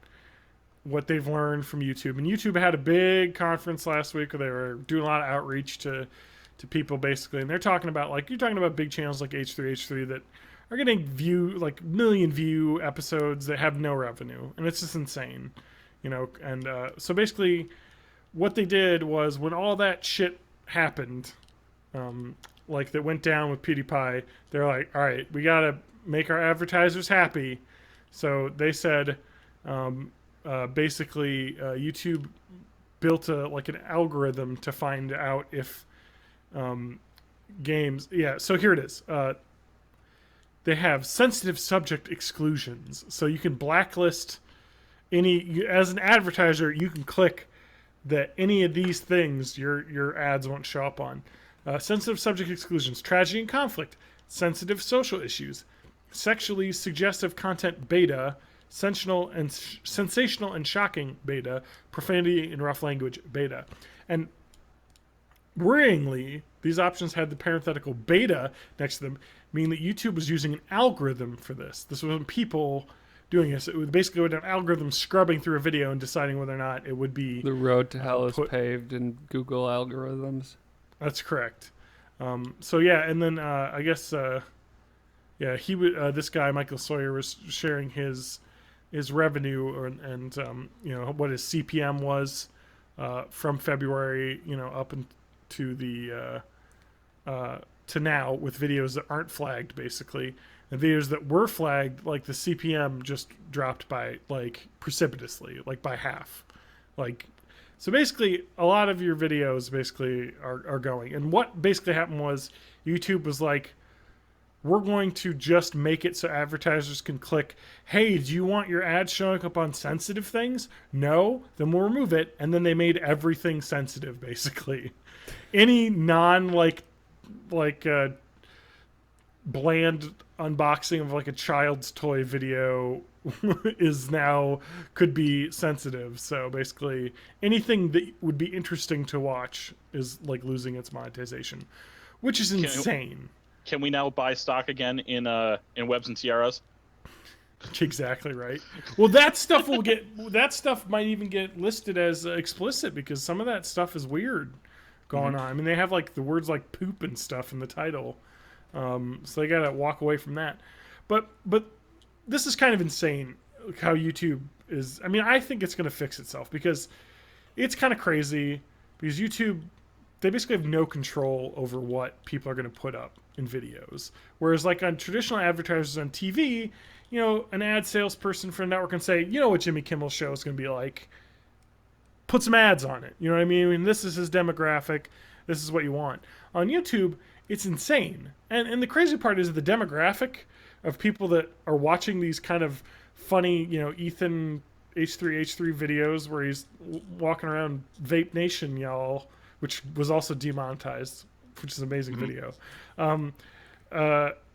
they've learned from YouTube. And YouTube had a big conference last week where they were doing a lot of outreach to people basically. And they're talking about like, you're talking about big channels like H3H3 that are getting million view episodes that have no revenue. And it's just insane, you know? And so basically what they did was when all that shit happened, like that went down with PewDiePie, they're like, all right, we got to make our advertisers happy. So they said, basically, YouTube built an algorithm to find out if games. Yeah, so here it is. They have sensitive subject exclusions, so you can blacklist as an advertiser. You can click that any of these things your ads won't show up on. Sensitive subject exclusions: tragedy and conflict, sensitive social issues, sexually suggestive content beta, sensational and shocking beta, profanity and rough language beta. And worryingly, these options had the parenthetical beta next to them, meaning that YouTube was using an algorithm for this. This wasn't people doing this. It was basically an algorithm scrubbing through a video and deciding whether or not it would be. The road to hell is paved in Google algorithms. That's correct. So yeah, and then I guess he would. This guy Michael Sawyer was sharing his revenue and what his CPM was from February, up into the to now with videos that aren't flagged, basically. And videos that were flagged, like the CPM just dropped by like precipitously, like by half. So basically a lot of your videos basically are going. And what basically happened was YouTube was like, we're going to just make it so advertisers can click, hey, do you want your ads showing up on sensitive things? No? Then we'll remove it. And then they made everything sensitive, basically. Any non bland unboxing of like a child's toy video could be sensitive. So basically anything that would be interesting to watch is like losing its monetization, which is insane. Can we now buy stock again in webs and tiaras? Exactly right. Well, that stuff might even get listed as explicit because some of that stuff is weird going on. I mean, they have like the words like poop and stuff in the title, so they gotta walk away from that. But this is kind of insane how YouTube is. I mean, I think it's gonna fix itself because it's kind of crazy because YouTube, they basically have no control over what people are going to put up in videos. Whereas like on traditional advertisers on TV, you know, an ad salesperson for a network can say, you know what Jimmy Kimmel's show is going to be like. Put some ads on it. You know what I mean? I mean, this is his demographic. This is what you want. On YouTube, it's insane. And the crazy part is the demographic of people that are watching these kind of funny, you know, Ethan H3H3 videos where he's walking around Vape Nation, y'all, which was also demonetized, which is an amazing video.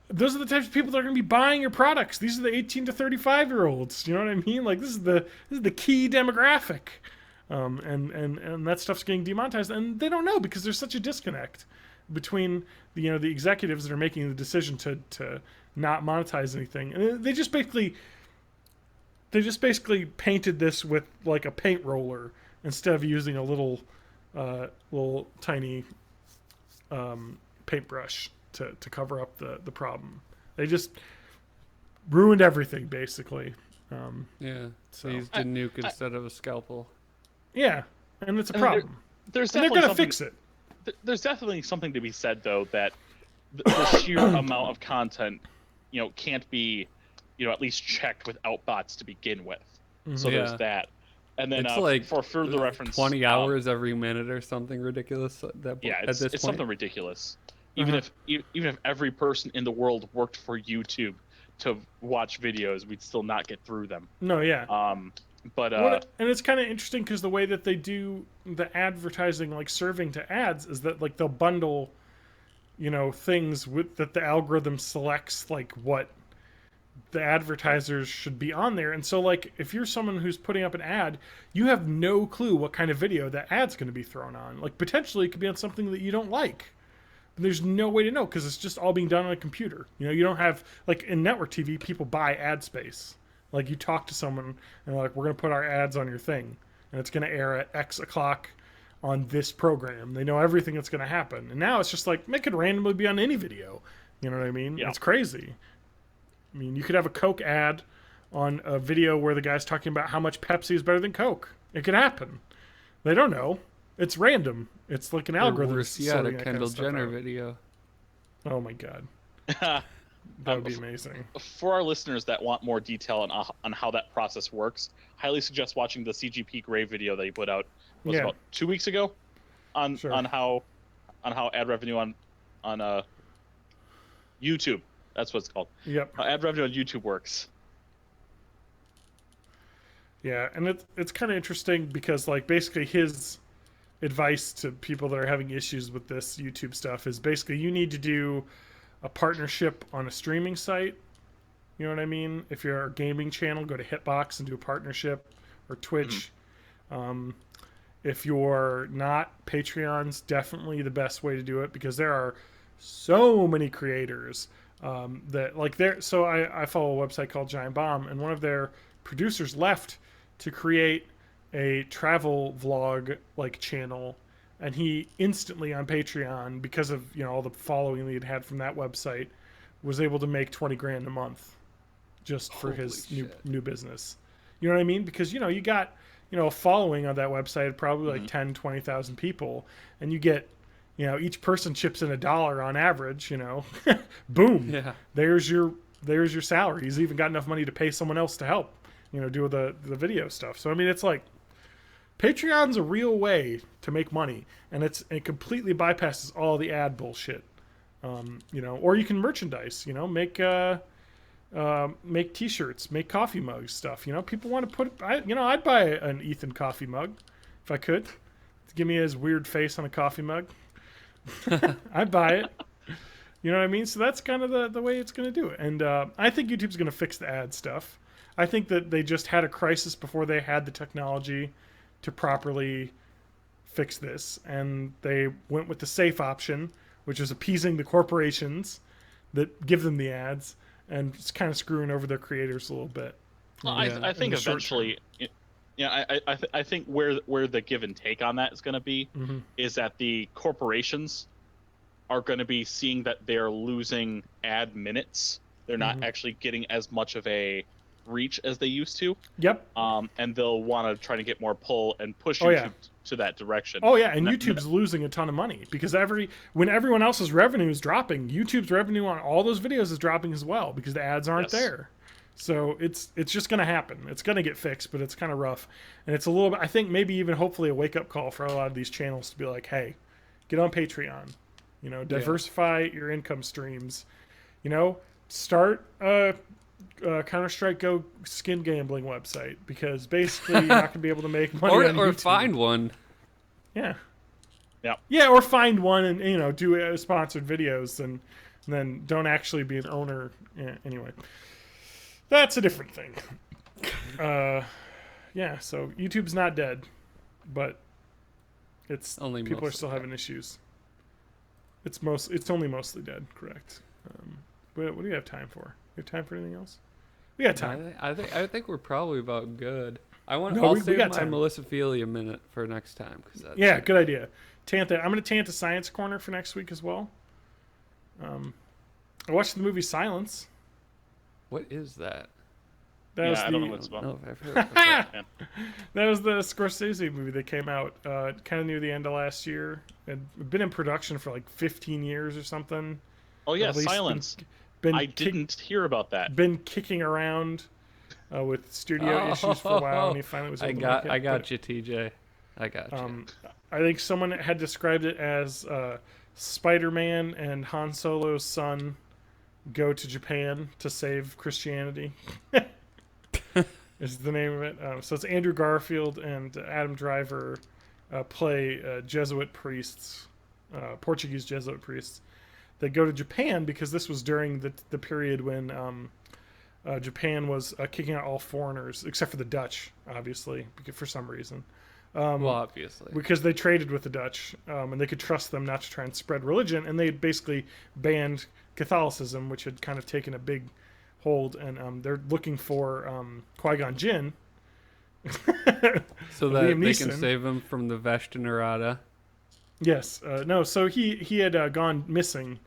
Those are the types of people that are going to be buying your products. These are the 18 to 35-year-olds. You know what I mean? Like this is the key demographic, and that stuff's getting demonetized, and they don't know because there's such a disconnect between the executives that are making the decision to not monetize anything, and they just basically painted this with like a paint roller instead of using a little tiny paintbrush to cover up the problem. They just ruined everything basically. Yeah. So They used a nuke instead of a scalpel. yeah, and it's a problem. There's And they're definitely gonna something, fix it. there's definitely something to be said though that the sheer amount of content, can't be, at least checked without bots to begin with. So Yeah. there's that. And then It's like for further reference, 20 hours every minute or something ridiculous at that yeah, at it's this point. something ridiculous. Even if every person in the world worked for YouTube to watch videos, we'd still not get through them. No, yeah. And it's kind of interesting because the way that they do the advertising, like serving to ads, is that like they'll bundle, things with that the algorithm selects like what the advertisers should be on there. And so like if you're someone who's putting up an ad, you have no clue what kind of video that ad's going to be thrown on. Like potentially it could be on something that you don't like. But there's no way to know because it's just all being done on a computer. You don't have like in network TV, people buy ad space. Like you talk to someone and they're like, we're going to put our ads on your thing and it's going to air at X o'clock on this program. They know everything that's going to happen. And now it's just like, it could randomly be on any video. You know what I mean? Yeah. It's crazy. I mean, you could have a Coke ad on a video where the guy's talking about how much Pepsi is better than Coke. It could happen. They don't know. It's random. It's like an algorithm. Worse yet, a Kendall Jenner video. Oh my god. That would be amazing. For our listeners that want more detail on how that process works, highly suggest watching the CGP Gray video that he put out about 2 weeks ago on how ad revenue on YouTube. That's what it's called. Yep. How ad revenue on YouTube works. Yeah, and it's kind of interesting because like basically his advice to people that are having issues with this YouTube stuff is basically you need to do a partnership on a streaming site. You know what I mean? If you're a gaming channel, go to Hitbox and do a partnership, or Twitch. If you're not, Patreon's definitely the best way to do it because there are so many creators that like there. So I follow a website called Giant Bomb, and one of their producers left to create a travel vlog like channel, and he instantly on Patreon, because of all the following he had from that website, was able to make 20 grand a month just for his new business. You know what I mean? Because you got a following on that website, probably like 10, 20,000 people, and you get each person chips in $1 on average. Boom. Yeah. There's your salary. He's even got enough money to pay someone else to help do the video stuff. So I mean, it's like Patreon's a real way to make money, and it completely bypasses all the ad bullshit. Or you can merchandise. Make T-shirts, make coffee mugs, stuff. People want to put. I'd buy an Ethan coffee mug if I could. Give me his weird face on a coffee mug. I'd buy it. You know what I mean? So that's kind of the way it's going to do it. And I think YouTube's going to fix the ad stuff. I think that they just had a crisis before they had the technology to properly fix this, and they went with the safe option, which is appeasing the corporations that give them the ads, and it's kind of screwing over their creators a little bit. Well, Yeah, I think in the short eventually, yeah, I think where the give and take on that is going to be Mm-hmm. is that the corporations are going to be seeing that they're losing ad minutes. They're not Mm-hmm. actually getting as much of a reach as they used to. Yep. And they'll want to try to get more pull and push Oh, yeah. YouTube to that direction. Oh yeah, and And YouTube's losing a ton of money because when everyone else's revenue is dropping, YouTube's revenue on all those videos is dropping as well because the ads aren't Yes. there. So it's just going to happen. It's going to get fixed, but it's kind of rough, and it's a little bit. I think maybe even hopefully a wake up call for a lot of these channels to be like, hey, get on Patreon, diversify your income streams, start a Counter-Strike Go skin gambling website because basically you're not going to be able to make money on or YouTube. find one. Yeah. Yeah. Yeah, or find one and do sponsored videos and then don't actually be an owner. Yeah, anyway, that's a different thing. Yeah. So YouTube's not dead, but it's Only people are mostly still dead. having issues. It's only mostly dead. Correct. But what do you have time for? You have time for anything else? We got time. I think we're probably about good. No, I'll we save got my time. Melissophilia minute for next time. Yeah, good idea. Tantha, I'm going to Tantha Science Corner for next week as well. I watched the movie Silence. What is that? That was I don't know what it's about. No, I've heard of that. Yeah. That was the Scorsese movie that came out kind of near the end of last year. It had been in production for like 15 years or something. Oh yeah, At least Silence. Been I didn't hear about that. been kicking around with studio issues for a while, and he finally was able to make it. I got But, you, TJ. I got you. I think someone had described it as Spider-Man and Han Solo's son go to Japan to save Christianity. Is the name of it. So it's Andrew Garfield and Adam Driver play Jesuit priests, Portuguese Jesuit priests. They go to Japan because this was during the period when Japan was kicking out all foreigners, except for the Dutch, obviously, for some reason. Well, obviously. Because they traded with the Dutch, and they could trust them not to try and spread religion, and they basically banned Catholicism, which had kind of taken a big hold, and they're looking for Qui-Gon Jinn. So that Liam they can Neeson. save him from the Vashta. Yes, no. So he had gone missing,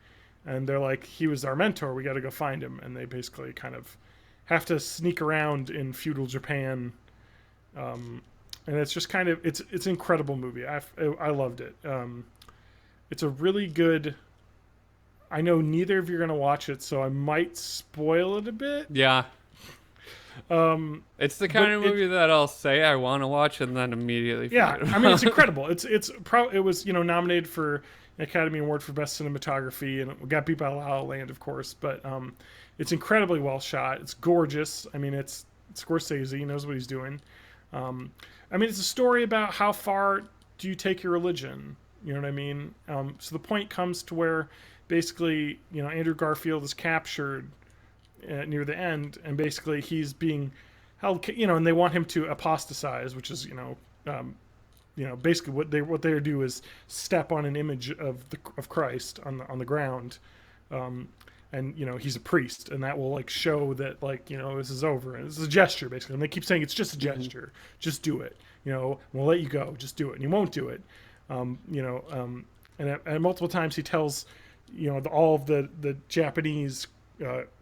and they're like, he was our mentor. We got to go find him, and they basically kind of have to sneak around in feudal Japan. And it's just kind of it's an incredible movie. I loved it. It's a really good. I know neither of you are gonna watch it, so I might spoil it a bit. Yeah. It's the kind but of movie that I'll say I want to watch and then immediately Yeah, forget I mean it's incredible. It was nominated for an Academy Award for Best Cinematography, and it got beat by La La Land, of course. But it's incredibly well shot. It's gorgeous. I mean, it's Scorsese. He knows what he's doing. I mean, it's a story about how far do you take your religion. You know what I mean? So the point comes to where basically, Andrew Garfield is captured near the end, and basically he's being held, and they want him to apostatize, which is, basically what they do is step on an image of Christ on the ground, and he's a priest, and that will like show that this is over, and it's a gesture basically, and they keep saying it's just a gesture, just do it, we'll let you go, just do it, and he won't do it, and multiple times he tells all of the Japanese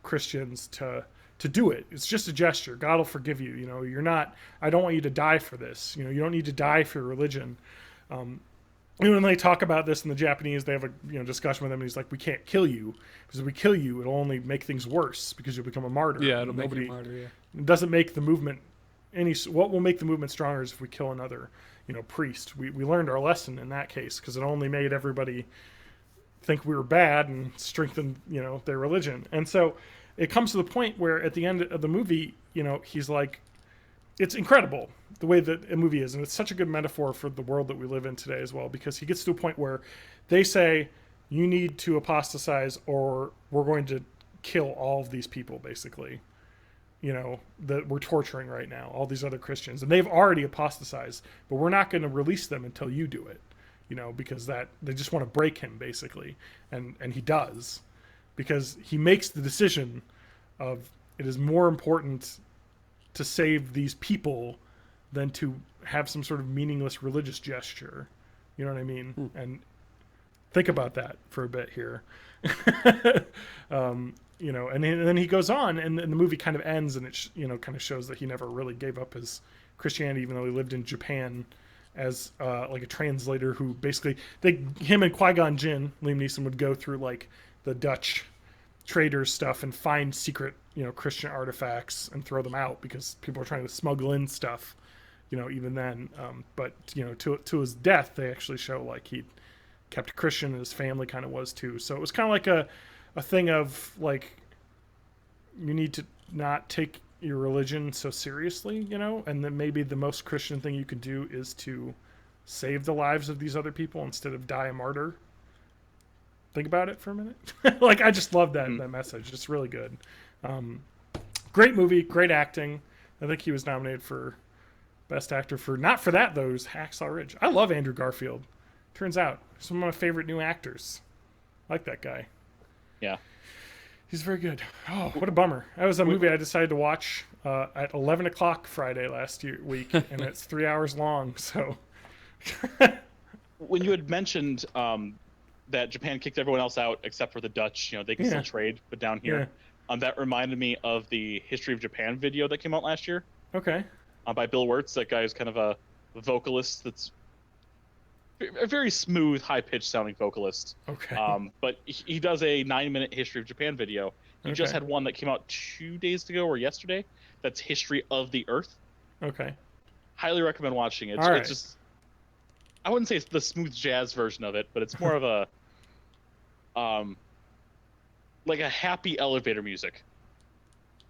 Christians to do it. It's just a gesture. God will forgive you. You're not. I don't want you to die for this. You don't need to die for your religion. When they talk about this in the Japanese, they have a discussion with him, and he's like, "We can't kill you because if we kill you, it'll only make things worse because you'll become a martyr." Yeah, it'll make you a martyr. Yeah. It doesn't make the movement any. What will make the movement stronger is if we kill another, priest. We learned our lesson in that case because it only made everybody think we were bad and strengthen their religion. And so it comes to the point where at the end of the movie he's like, it's incredible the way that a movie is, and it's such a good metaphor for the world that we live in today as well, because he gets to a point where they say you need to apostatize or we're going to kill all of these people basically that we're torturing right now, all these other Christians, and they've already apostatized, but we're not going to release them until you do it. Because that they just want to break him basically, and he does, because he makes the decision of it is more important to save these people than to have some sort of meaningless religious gesture. You know what I mean? And think about that for a bit here. And then he goes on, and the movie kind of ends, and it kind of shows that he never really gave up his Christianity, even though he lived in Japan as like a translator who basically him and Qui-Gon Jinn, Liam Neeson, would go through like the Dutch traders stuff and find secret Christian artifacts and throw them out because people are trying to smuggle in stuff even then. But to his death, they actually show like he kept Christian, and his family kind of was too. So it was kind of like a thing of like, you need to not take your religion so seriously, and then maybe the most Christian thing you can do is to save the lives of these other people instead of die a martyr. Think about it for a minute. Like, I just love that message. It's really good. Great movie, great acting. I think he was nominated for Best Actor for, not for that though, it was Hacksaw Ridge. I love Andrew Garfield. Turns out, he's one of my favorite new actors. I like that guy. Yeah. He's very good. Oh, what a bummer. That was a movie I decided to watch at 11 o'clock Friday week, and it's 3 hours long, so. When you had mentioned that Japan kicked everyone else out except for the Dutch, they can still trade, but down here, that reminded me of the History of Japan video that came out last year. Okay. By Bill Wirtz. That guy is kind of a vocalist that's a very smooth, high-pitched sounding vocalist. Okay. But he does a 9-minute History of Japan video. He just had one that came out 2 days ago or yesterday. That's History of the Earth. Okay. Highly recommend watching it. All right. It's just, I wouldn't say it's the smooth jazz version of it, but it's more of a like a happy elevator music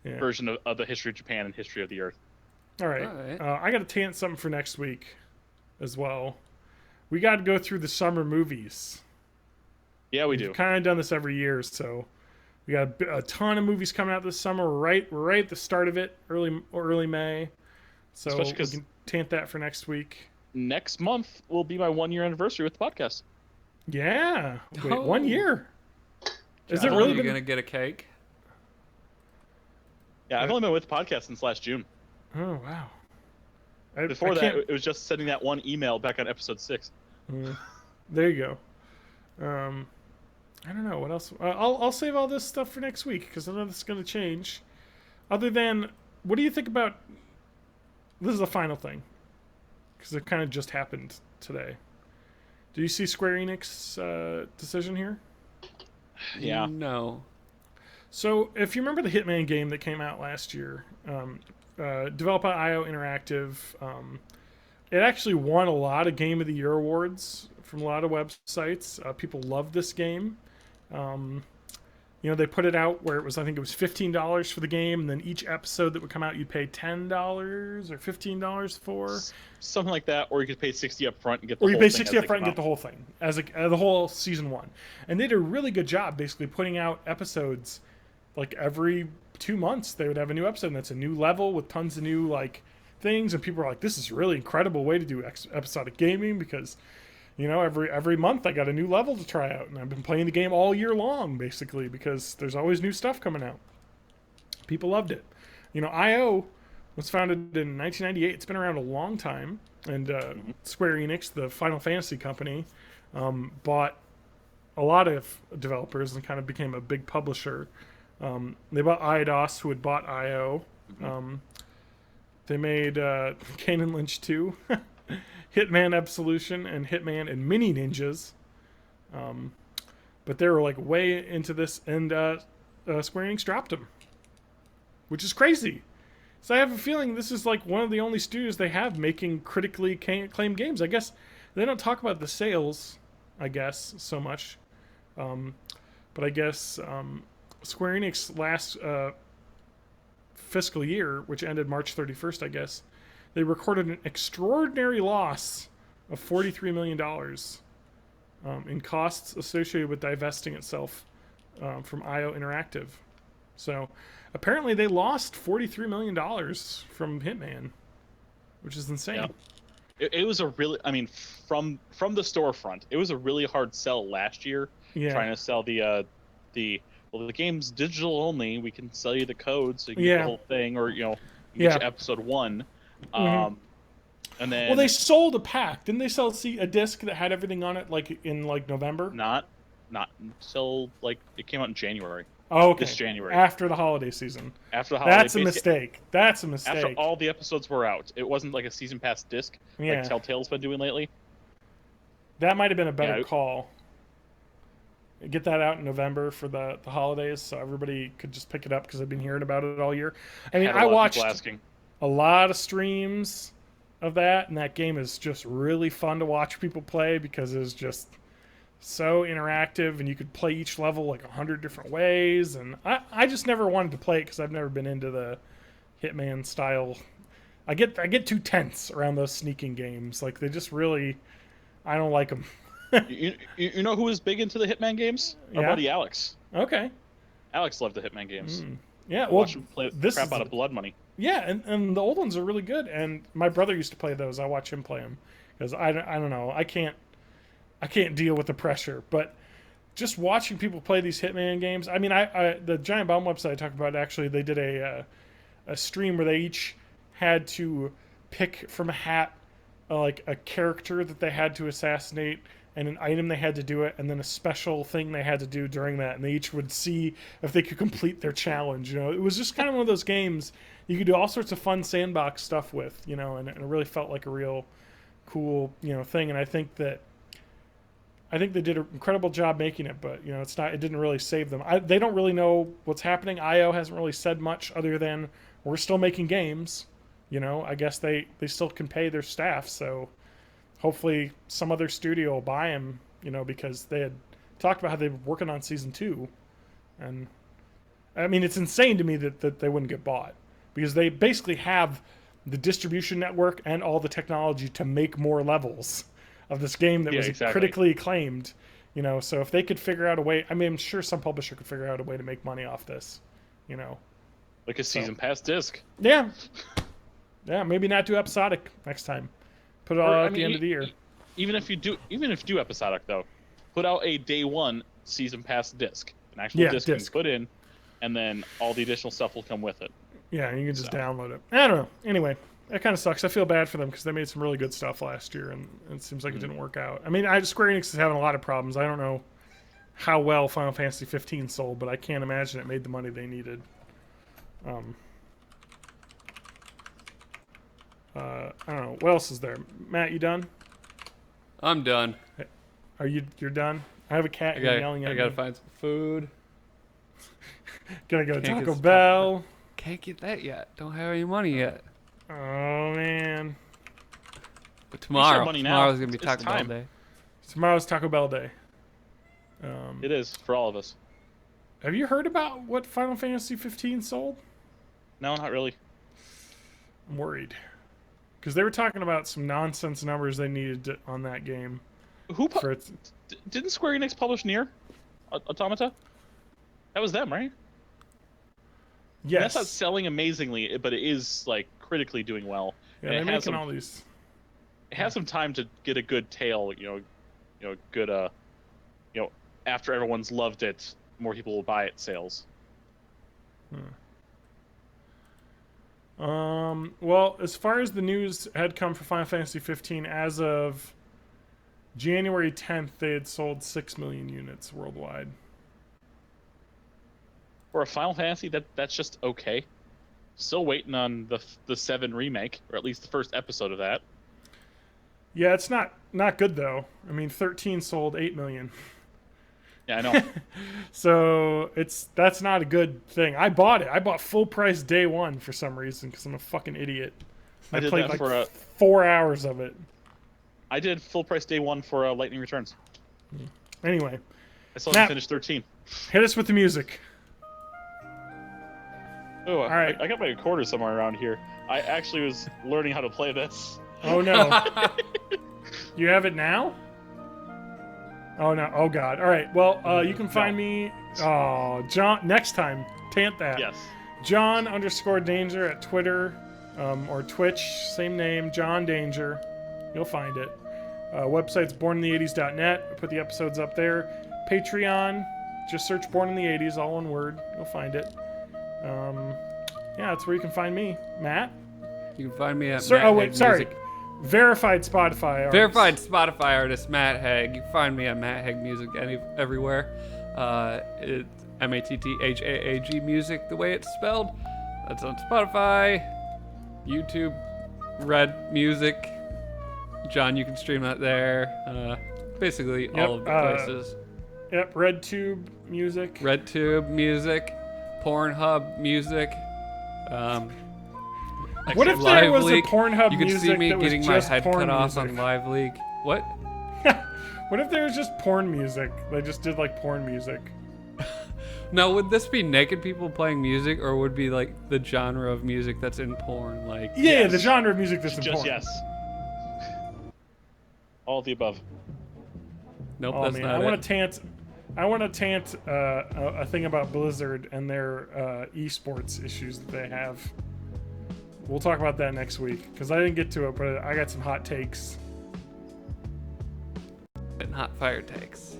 version of the History of Japan and History of the Earth. All right. I got to tant something for next week as well. We got to go through the summer movies. Yeah, we do. We've kind of done this every year, so we got a ton of movies coming out this summer. We're right at the start of it, early May. So Especially we can tant that for next week. Next month will be my 1-year anniversary with the podcast. Yeah. Wait, 1 year? Is it Are really you gonna get a cake? Yeah, I've only been with the podcast since last June. Oh, wow. Before that, it was just sending that one email back on episode 6. There you go. I don't know what else. I'll save all this stuff for next week because I know this is going to change. Other than, what do you think about? This is the final thing because it kind of just happened today. Do you see Square Enix decision here? Yeah. No. So if you remember the Hitman game that came out last year, developed by IO Interactive, it actually won a lot of Game of the Year awards from a lot of websites. People love this game. They put it out where I think it was $15 for the game, and then each episode that would come out, you'd pay $10 or $15 for. Something like that, or you could pay $60 up front and get the whole thing. Or you pay $60 up front and get the whole thing, as the whole season 1. And they did a really good job basically putting out episodes like every 2 months. They would have a new episode, and that's a new level with tons of new things, and people are like, this is a really incredible way to do episodic gaming because every month I got a new level to try out, and I've been playing the game all year long basically because there's always new stuff coming out. People loved it. IO was founded in 1998. It's been around a long time, and Square Enix, the Final Fantasy company, bought a lot of developers and kind of became a big publisher. They bought Eidos, who had bought IO. They made Kane and Lynch 2, Hitman Absolution, and Hitman and Mini Ninjas. But they were way into this, and Square Enix dropped them, which is crazy. So I have a feeling this is one of the only studios they have making critically acclaimed games. I guess they don't talk about the sales, so much. But I guess Square Enix last fiscal year, which ended March 31st, I guess, they recorded an extraordinary loss of $43 million in costs associated with divesting itself from IO Interactive. So apparently they lost $43 million from Hitman, which is insane. Yeah. It was a really, from the storefront, it was a really hard sell last year. Yeah. Trying to sell the well, the game's digital only. We can sell you the code so you can get the whole thing, or you get Yeah. you episode 1. Mhm. And then Well, they sold a pack. Didn't they sell a disc that had everything on it, like in November? not until like it came out in January. Oh, okay. This January. After the holiday season. After the holiday. That's a mistake. That's a mistake. After all the episodes were out, it wasn't like a season pass disc Yeah. like Telltale's been doing lately. That might have been a better Yeah. call. Get that out in November for the holidays, so everybody could just pick it up because I've been hearing about it all year. I mean, Had a I lot of watched people asking. a lot of streams of that, and that game is just really fun to watch people play because it's just so interactive, and you could play each level like 100 different ways. And I just never wanted to play it because I've never been into the Hitman style. I get too tense around those sneaking games. Like they just really, I don't like them. You know who is big into the Hitman games? Our Yeah? buddy Alex. Okay. Alex loved the Hitman games. Yeah. I Well, watched him play the this crap is out of Blood Money. yeah, and the old ones are really good. And my brother used to play those. I watch him play them because I don't know. I can't deal with the pressure. But just watching people play these Hitman games. I mean, the Giant Bomb website I talked about, actually, they did a stream where they each had to pick from a hat like a character that they had to assassinate and an item they had to do it, and then a special thing they had to do during that, and they each would see if they could complete their challenge. It was just kind of one of those games you could do all sorts of fun sandbox stuff with, and it really felt like a real cool, thing. And I think they did an incredible job making it, but it didn't really save them. They don't really know what's happening. IO hasn't really said much other than we're still making games. I guess they still can pay their staff, so hopefully some other studio will buy them, because they had talked about how they were working on season 2. And I mean, it's insane to me that they wouldn't get bought, because they basically have the distribution network and all the technology to make more levels of this game that was exactly. critically acclaimed. So if they could figure out a way, I mean, I'm sure some publisher could figure out a way to make money off this, Like a season pass disc. Yeah. Yeah, maybe not do episodic next time. Put it all out at the end of the year. Even if you do episodic though, put out a day 1 season pass disc, an actual disc you can put in, and then all the additional stuff will come with it. Yeah, and you can just download it. I don't know. Anyway, that kind of sucks. I feel bad for them because they made some really good stuff last year, and it seems like it didn't work out. I mean, Square Enix is having a lot of problems. I don't know how well Final Fantasy 15 sold, but I can't imagine it made the money they needed. I don't know. What else is there? Matt, you done? I'm done. You're done? I have a cat here yelling at me. I gotta find some food. Gonna go to Can't Taco get Bell. Can't get that yet. Don't have any money yet. Oh, man. But tomorrow's gonna be It's Taco Bell time. day. Tomorrow's Taco Bell day. It is for all of us. Have you heard about what Final Fantasy 15 sold? No, not really. I'm worried. Because they were talking about some nonsense numbers they needed on that game. Didn't Square Enix publish Nier Automata? That was them, right? Yes. That's not selling amazingly, but it is like critically doing well. Yeah, And they're it has making some, all these. It has some time to get a good tail. Good. After everyone's loved it, more people will buy it. Sales. Well, as far as the news had come for Final Fantasy 15, as of January 10th, they had sold 6 million units worldwide. For a Final Fantasy, that's just okay. Still waiting on the 7 remake, or at least the first episode of that. Yeah, it's not good though. I mean, 13 sold 8 million. Yeah, I know. So that's not a good thing. I bought it. I bought full price day 1 for some reason because I'm a fucking idiot. I did played that like for 4 hours of it. I did full price day 1 for Lightning Returns. Anyway, I still haven't finished 13. hit us with the music. Oh, All right. I got my recorder somewhere around here. I actually was learning how to play this. Oh no. You have it now? Oh no. Oh god. All right. Well, you can find me. Oh, John. Next time, tant that. Yes. John_Danger at Twitter or Twitch. Same name, John Danger. You'll find it. Website's bornintheeighties.net. I put the episodes up there. Patreon. Just search Born in the 80s, all one word. You'll find it. Yeah, that's where you can find me. Matt? You can find me at Sir, Matt oh, wait, Haig sorry. Music. Verified Spotify artist. Verified Spotify artist Matt Haig. You can find me at Matt Haig Music everywhere. It's MATTHAAG Music, the way it's spelled. That's on Spotify, YouTube, Red Music. John, you can stream that there. Basically all of the places. Yep, RedTube Music. RedTube Music, Pornhub Music. What if there was a Leak. Pornhub You can music see me that was getting my just head porn cut off music? on Live League. What? What if there was just porn music? They just did like porn music. Now, would this be naked people playing music, or would it be like the genre of music that's in porn? Like, Yeah, the genre of music that's in Just porn. yes. All of the above. nope, Oh that's man, not I it. want to tant a thing about Blizzard and their esports issues that they have. We'll talk about that next week because I didn't get to it, but I got some hot takes. And hot fire takes.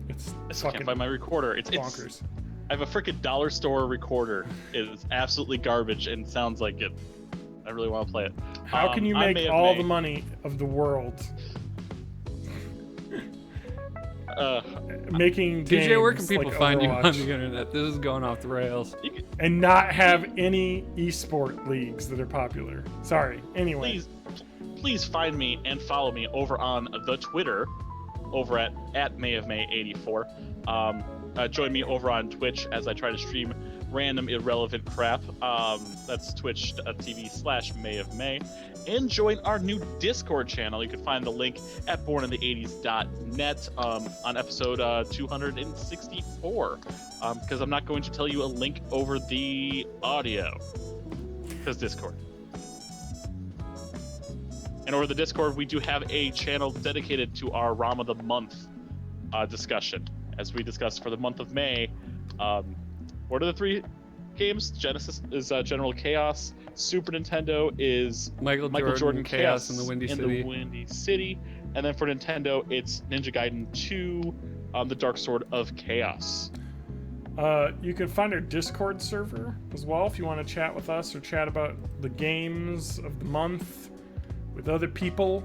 It's I still fucking can't find my recorder. It's bonkers. I have a freaking dollar store recorder. It is absolutely garbage and sounds like it. I really want to play it. How can you I make may have all made- the money of the world making games TJ, where can people like find you on Overwatch the internet? This is going off the rails. and not have any esport leagues that are popular? Sorry. Anyway. Please find me and follow me over on the Twitter, over at mayofmay84. Join me over on Twitch as I try to stream random irrelevant crap. That's twitch.tv/mayofmay. And join our new Discord channel. You can find the link at borninthE80s.net on episode 264. Because I'm not going to tell you a link over the audio. Because Discord. And over the Discord, we do have a channel dedicated to our ROM of the Month discussion. As we discussed for the month of May, what are the three games? Genesis is General Chaos. Super Nintendo is Michael Jordan Chaos in the Windy City. And then for Nintendo, it's Ninja Gaiden 2, The Dark Sword of Chaos. You can find our Discord server as well if you want to chat with us or chat about the games of the month with other people.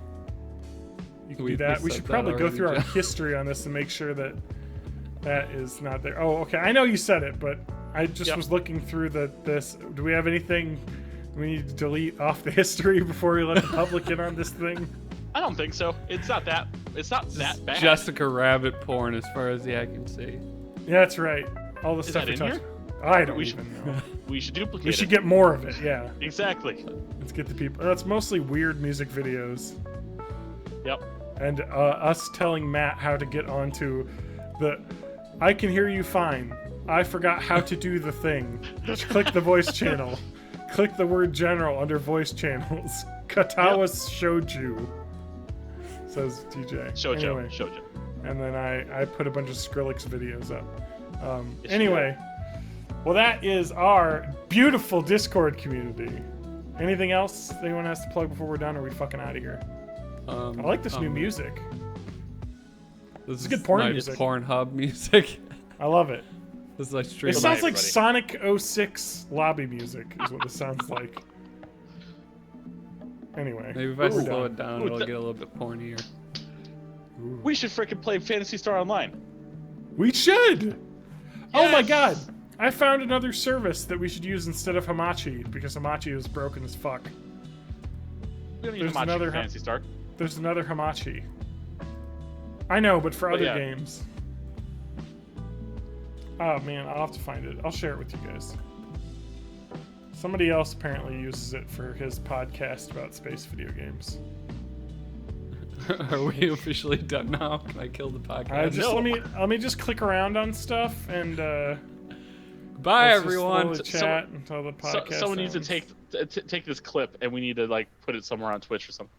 You can do that. We should probably go through our history on this and make sure that that is not there. Oh, okay. I know you said it, but I just was looking through this. Do we have anything we need to delete off the history before we let the public in on this thing? I don't think so. It's not that bad. Jessica Rabbit porn, as far as the eye can see. Yeah, that's right. All the Is stuff that we in touched. here? I don't We even know. We should duplicate We should it. get more of it. Yeah. Exactly. Let's get the people. That's mostly weird music videos. Yep. And us telling Matt how to get onto the I can hear you fine. I forgot how to do the thing. Just click the voice channel. Click the word general under voice channels. Katawa's Shouju, says TJ. Shoujo. Anyway, Shoujo. and then I put a bunch of Skrillex videos up. Yes, Anyway, well, that is our beautiful Discord community. Anything else anyone has to plug before we're done, or are we fucking out of here? I like this new music. This is good porn my music. Pornhub music. I love it. This is like It stream. sounds like everybody. Sonic 06 lobby music is what it sounds like. Anyway, Maybe if I we're slow done. it down, Ooh, it'll that- get a little bit pornier. We should freaking play Phantasy Star Online. We should! Oh my Yes! god! I found another service that we should use instead of Hamachi, because Hamachi is broken as fuck. We don't need There's to another for Phantasy Star. There's another Hamachi. I know, but for But other yeah. games. Oh man, I'll have to find it. I'll share it with you guys. Somebody else apparently uses it for his podcast about space video games. Are we officially done now? Can I kill the podcast? Just No. let me just click around on stuff and Bye, let's just everyone. slowly chat until the podcast Someone needs to ends. take this clip and we need to like put it somewhere on Twitch or something.